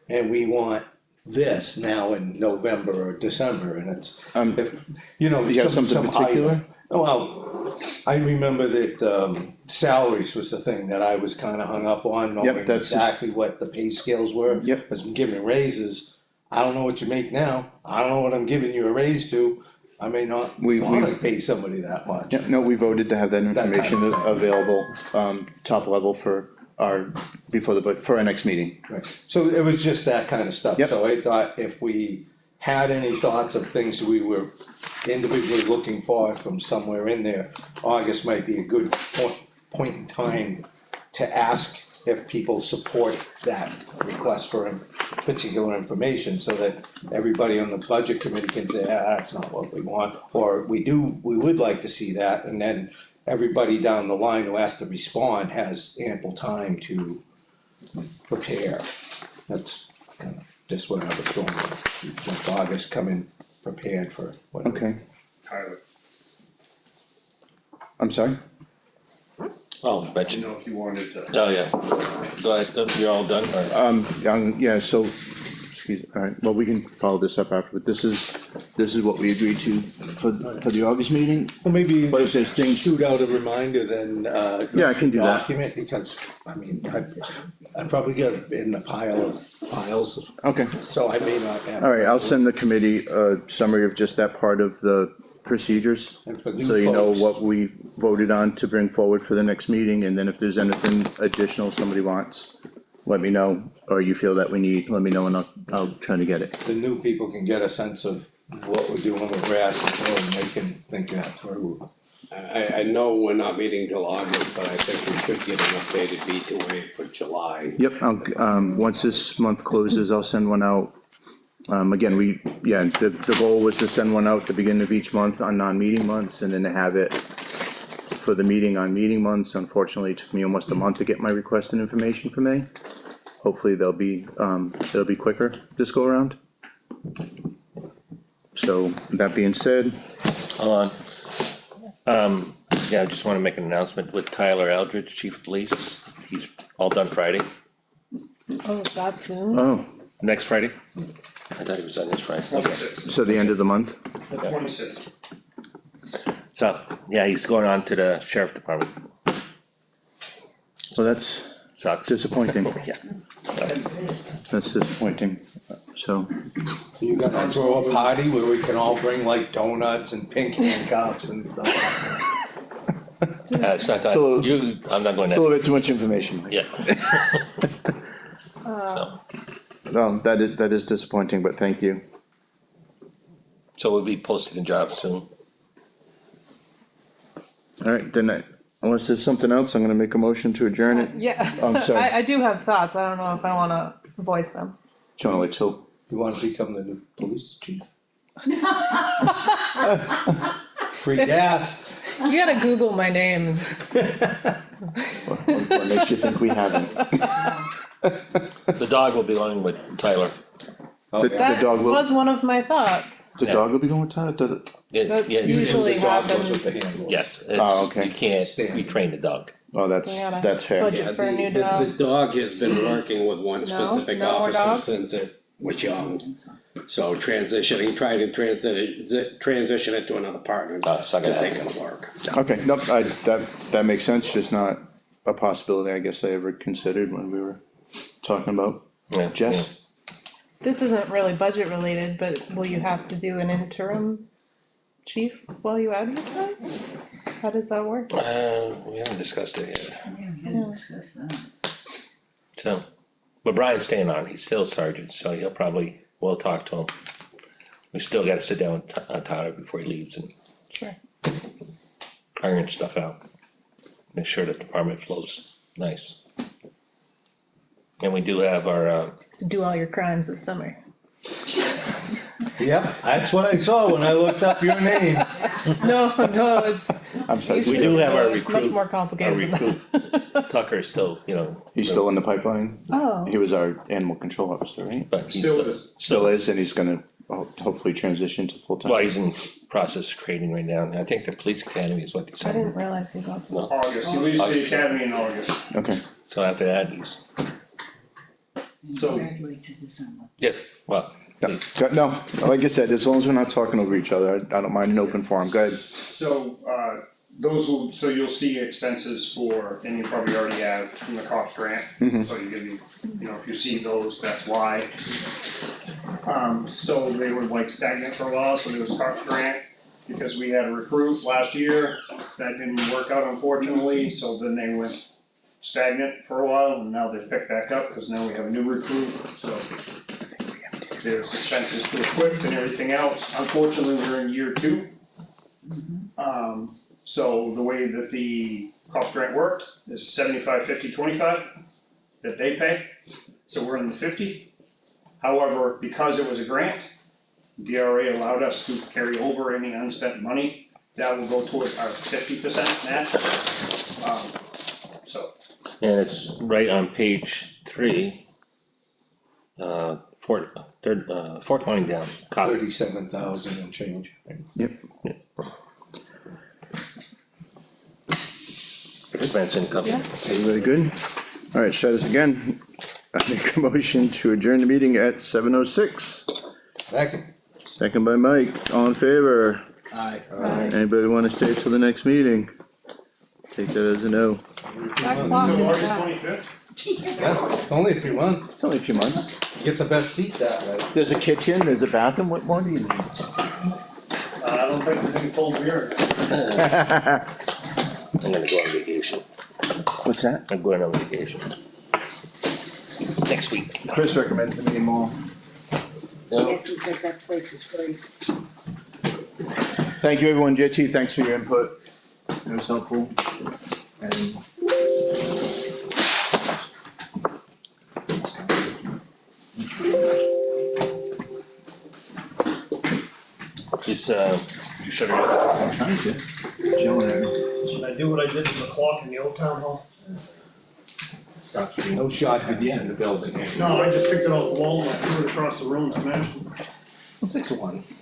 [SPEAKER 4] and we want this now in November or December, and it's, if, you know,
[SPEAKER 1] You have
[SPEAKER 4] some
[SPEAKER 1] something particular?
[SPEAKER 4] item. Well, I remember that, salaries was the thing that I was kinda hung up on, knowing
[SPEAKER 1] that's-
[SPEAKER 4] exactly what the pay scales were.
[SPEAKER 1] Yep.
[SPEAKER 4] As I'm giving raises, I don't know what you make now, I don't know what I'm giving you a raise to, I may not
[SPEAKER 1] We-
[SPEAKER 4] wanna
[SPEAKER 1] we've-
[SPEAKER 4] pay somebody that much.
[SPEAKER 1] Yeah, no, we voted to have that
[SPEAKER 4] That kind of
[SPEAKER 1] information
[SPEAKER 4] thing.
[SPEAKER 1] available, top level for our, for our next meeting.
[SPEAKER 4] Right, so it was just that kind of stuff,
[SPEAKER 1] Yep.
[SPEAKER 4] so I thought if we had any thoughts of things we were individually looking for from somewhere in there, August might be a good point in time to ask if people support that request for particular information, so that everybody on the budget committee can say, that's not what we want, or we would like to see that, and then everybody down the line who has to respond has ample time to prepare. That's kind of just what I was going with, like August coming prepared for whatever.
[SPEAKER 1] Okay,
[SPEAKER 3] Tyler,
[SPEAKER 1] I'm sorry?
[SPEAKER 2] Oh,
[SPEAKER 3] I
[SPEAKER 2] bet
[SPEAKER 3] didn't
[SPEAKER 2] you.
[SPEAKER 3] know if you wanted to.
[SPEAKER 2] Oh, yeah. Go ahead, you're all done, or?
[SPEAKER 1] Yeah, so, excuse me, alright, well, we can follow this up after, but this is what we agreed to for the August meeting.
[SPEAKER 4] Well, maybe
[SPEAKER 1] But if there's things,
[SPEAKER 4] shoot out a reminder, then,
[SPEAKER 1] yeah, I can do that.
[SPEAKER 4] document, because, I mean, I probably got it in a pile of files,
[SPEAKER 1] Okay,
[SPEAKER 4] so I may not have.
[SPEAKER 1] alright, I'll send the committee a summary of just that part of the procedures.
[SPEAKER 4] And for new
[SPEAKER 1] So you know
[SPEAKER 4] folks.
[SPEAKER 1] what we voted on to bring forward for the next meeting, and then if there's anything additional somebody wants, let me know, or you feel that we need, let me know and I'll try to get it.
[SPEAKER 4] The new people can get a sense of what we're doing, what we're asking for, and they can think that through.
[SPEAKER 8] I know we're not meeting till August, but I think we should get an updated B2A for July.
[SPEAKER 1] Yep, once this month closes, I'll send one out. Again, the goal was to send one out at the beginning of each month on non-meeting months, and then to have it for the meeting on meeting months. Unfortunately, it took me almost a month to get my request and information from May. Hopefully they'll be quicker this go around. So, that being said,
[SPEAKER 2] Hold on. Yeah, I just wanna make an announcement with Tyler Eldridge, Chief of Police. He's all done Friday,
[SPEAKER 5] Oh, is that soon?
[SPEAKER 1] oh,
[SPEAKER 2] next Friday. I thought he was on this Friday. Okay.
[SPEAKER 3] 26th.
[SPEAKER 1] so the end of the month?
[SPEAKER 3] The 26th.
[SPEAKER 2] So, yeah, he's going on to the sheriff department.
[SPEAKER 1] Well, that's
[SPEAKER 2] Sucks.
[SPEAKER 1] disappointing,
[SPEAKER 2] Yeah.
[SPEAKER 1] that's disappointing, so,
[SPEAKER 4] So you're gonna throw a party where we can all bring like donuts and pink handcuffs and stuff.
[SPEAKER 2] It's not,
[SPEAKER 1] So-
[SPEAKER 2] I'm not going
[SPEAKER 1] it's a
[SPEAKER 2] there.
[SPEAKER 1] little bit too much information.
[SPEAKER 2] Yeah.
[SPEAKER 5] Uh,
[SPEAKER 1] Well, that is disappointing, but thank you.
[SPEAKER 2] So we'll be posting a job soon.
[SPEAKER 1] Alright, then unless there's something else, I'm gonna make a motion to adjourn it.
[SPEAKER 5] yeah,
[SPEAKER 1] I'm sorry.
[SPEAKER 5] I do have thoughts, I don't know if I wanna voice them.
[SPEAKER 1] Do you wanna wait till,
[SPEAKER 4] You wanna become the new police chief? Free gas.
[SPEAKER 5] You gotta Google my name.
[SPEAKER 1] what makes you think we haven't?
[SPEAKER 2] The dog will be along with Tyler.
[SPEAKER 1] The
[SPEAKER 5] That
[SPEAKER 1] dog will,
[SPEAKER 5] was one of my thoughts.
[SPEAKER 1] the dog will be going with Tyler?
[SPEAKER 5] That
[SPEAKER 2] Yeah,
[SPEAKER 5] usually
[SPEAKER 4] The dog goes with the
[SPEAKER 5] happens.
[SPEAKER 4] handler.
[SPEAKER 2] yes,
[SPEAKER 1] Oh,
[SPEAKER 2] it's,
[SPEAKER 1] okay.
[SPEAKER 2] you can't
[SPEAKER 4] Standard.
[SPEAKER 2] retrain the dog.
[SPEAKER 1] Oh, that's
[SPEAKER 5] gotta
[SPEAKER 1] fair.
[SPEAKER 5] budget.
[SPEAKER 8] Yeah,
[SPEAKER 5] For a new
[SPEAKER 8] the
[SPEAKER 5] dog.
[SPEAKER 8] dog has been working with one specific
[SPEAKER 5] no more
[SPEAKER 8] officer
[SPEAKER 5] dogs?
[SPEAKER 8] since it was young. So trying to transition it to another partner,
[SPEAKER 2] It's not gonna
[SPEAKER 8] just ain't
[SPEAKER 2] happen.
[SPEAKER 8] gonna work.
[SPEAKER 1] Okay, nope, that makes sense, just not a possibility I guess I ever considered when we were talking about
[SPEAKER 2] Yeah,
[SPEAKER 1] Jess.
[SPEAKER 5] This isn't really budget related, but will you have to do an interim chief while you advertise? How does that work?
[SPEAKER 2] We haven't discussed it yet,
[SPEAKER 9] Yeah, we hadn't discussed that.
[SPEAKER 2] so, but Brian's staying on, he's still sergeant, so he'll probably, we'll talk to him. We still gotta sit down with Tyler before he leaves and
[SPEAKER 5] Sure.
[SPEAKER 2] iron stuff out. Make sure the department flows nice. And we do have our,
[SPEAKER 5] To do all your crimes this summer.
[SPEAKER 4] Yeah, that's what I saw when I looked up your name.
[SPEAKER 5] No, it's
[SPEAKER 1] I'm sorry,
[SPEAKER 5] usually,
[SPEAKER 2] we do have our
[SPEAKER 5] it's much
[SPEAKER 2] recruit-
[SPEAKER 5] more
[SPEAKER 2] our
[SPEAKER 5] complicated than
[SPEAKER 2] recruit, Tucker is still,
[SPEAKER 1] he's still in the pipeline?
[SPEAKER 5] Oh.
[SPEAKER 1] He was our animal control officer, right?
[SPEAKER 2] but he's
[SPEAKER 3] Still is.
[SPEAKER 1] Still is, and he's gonna hopefully transition to full-time.
[SPEAKER 2] Well, he's in process of creating right now, and I think the police academy is what they
[SPEAKER 5] I
[SPEAKER 2] said,
[SPEAKER 5] didn't realize he's also.
[SPEAKER 7] August, he leaves the academy in August.
[SPEAKER 1] Okay,
[SPEAKER 2] so after that, he's,
[SPEAKER 9] And
[SPEAKER 7] So-
[SPEAKER 9] graduates in December.
[SPEAKER 2] yes, well,
[SPEAKER 1] no, no, like I said, as long as we're not talking over each other, I don't mind an open forum, go ahead.
[SPEAKER 7] So, so you'll see expenses for, and you probably already have from the cops grant. So you can, if you see those, that's why. So they were like stagnant for a while, so there was cops grant, because we had a recruit last year, that didn't work out unfortunately, so then they went stagnant for a while, and now they've picked back up, cause now we have a new recruit, so. There's expenses to equip and everything else, unfortunately, we're in year 2. So the way that the cops grant worked is 75, 50, 25 that they pay, so we're in the 50. However, because it was a grant, DRA allowed us to carry over any unspent money, that will go towards our 50% match. So,
[SPEAKER 2] and it's right on page 3. Fourth line down, copy.
[SPEAKER 4] 37,000 and change.
[SPEAKER 1] Yep,
[SPEAKER 2] Expense income.
[SPEAKER 5] Yeah.
[SPEAKER 1] everybody good? Alright, shut us again. I make a motion to adjourn the meeting at 7:06.
[SPEAKER 4] Second.
[SPEAKER 1] Second by Mike, all in favor?
[SPEAKER 8] Aye.
[SPEAKER 1] Anybody wanna stay till the next meeting? Take that as a no.
[SPEAKER 5] That clock
[SPEAKER 7] so
[SPEAKER 5] is
[SPEAKER 7] August
[SPEAKER 5] fast.
[SPEAKER 7] 25th,
[SPEAKER 4] Yeah, it's only a few months.
[SPEAKER 1] It's only a few months.
[SPEAKER 4] You get the best seat that way.
[SPEAKER 1] There's a kitchen, there's a bathroom, what more do you need?
[SPEAKER 7] I don't think there's any cold beer.
[SPEAKER 2] I'm gonna go on vacation,
[SPEAKER 1] What's that?
[SPEAKER 2] I'm going on vacation. Next week.
[SPEAKER 1] Chris recommends the meeting mall.
[SPEAKER 9] Yes, he says that place is great.
[SPEAKER 1] Thank you, everyone. JT, thanks for your input. It was helpful. And
[SPEAKER 2] Is, you shut it off?
[SPEAKER 1] I'm trying to. Chilling there.
[SPEAKER 7] Should I do what I did to the clock in the old town hall?
[SPEAKER 4] No shot at the
[SPEAKER 8] In
[SPEAKER 4] end.
[SPEAKER 8] the building.
[SPEAKER 7] No, I just picked it off the wall and I threw it across the room, smashed it.
[SPEAKER 4] 6-1.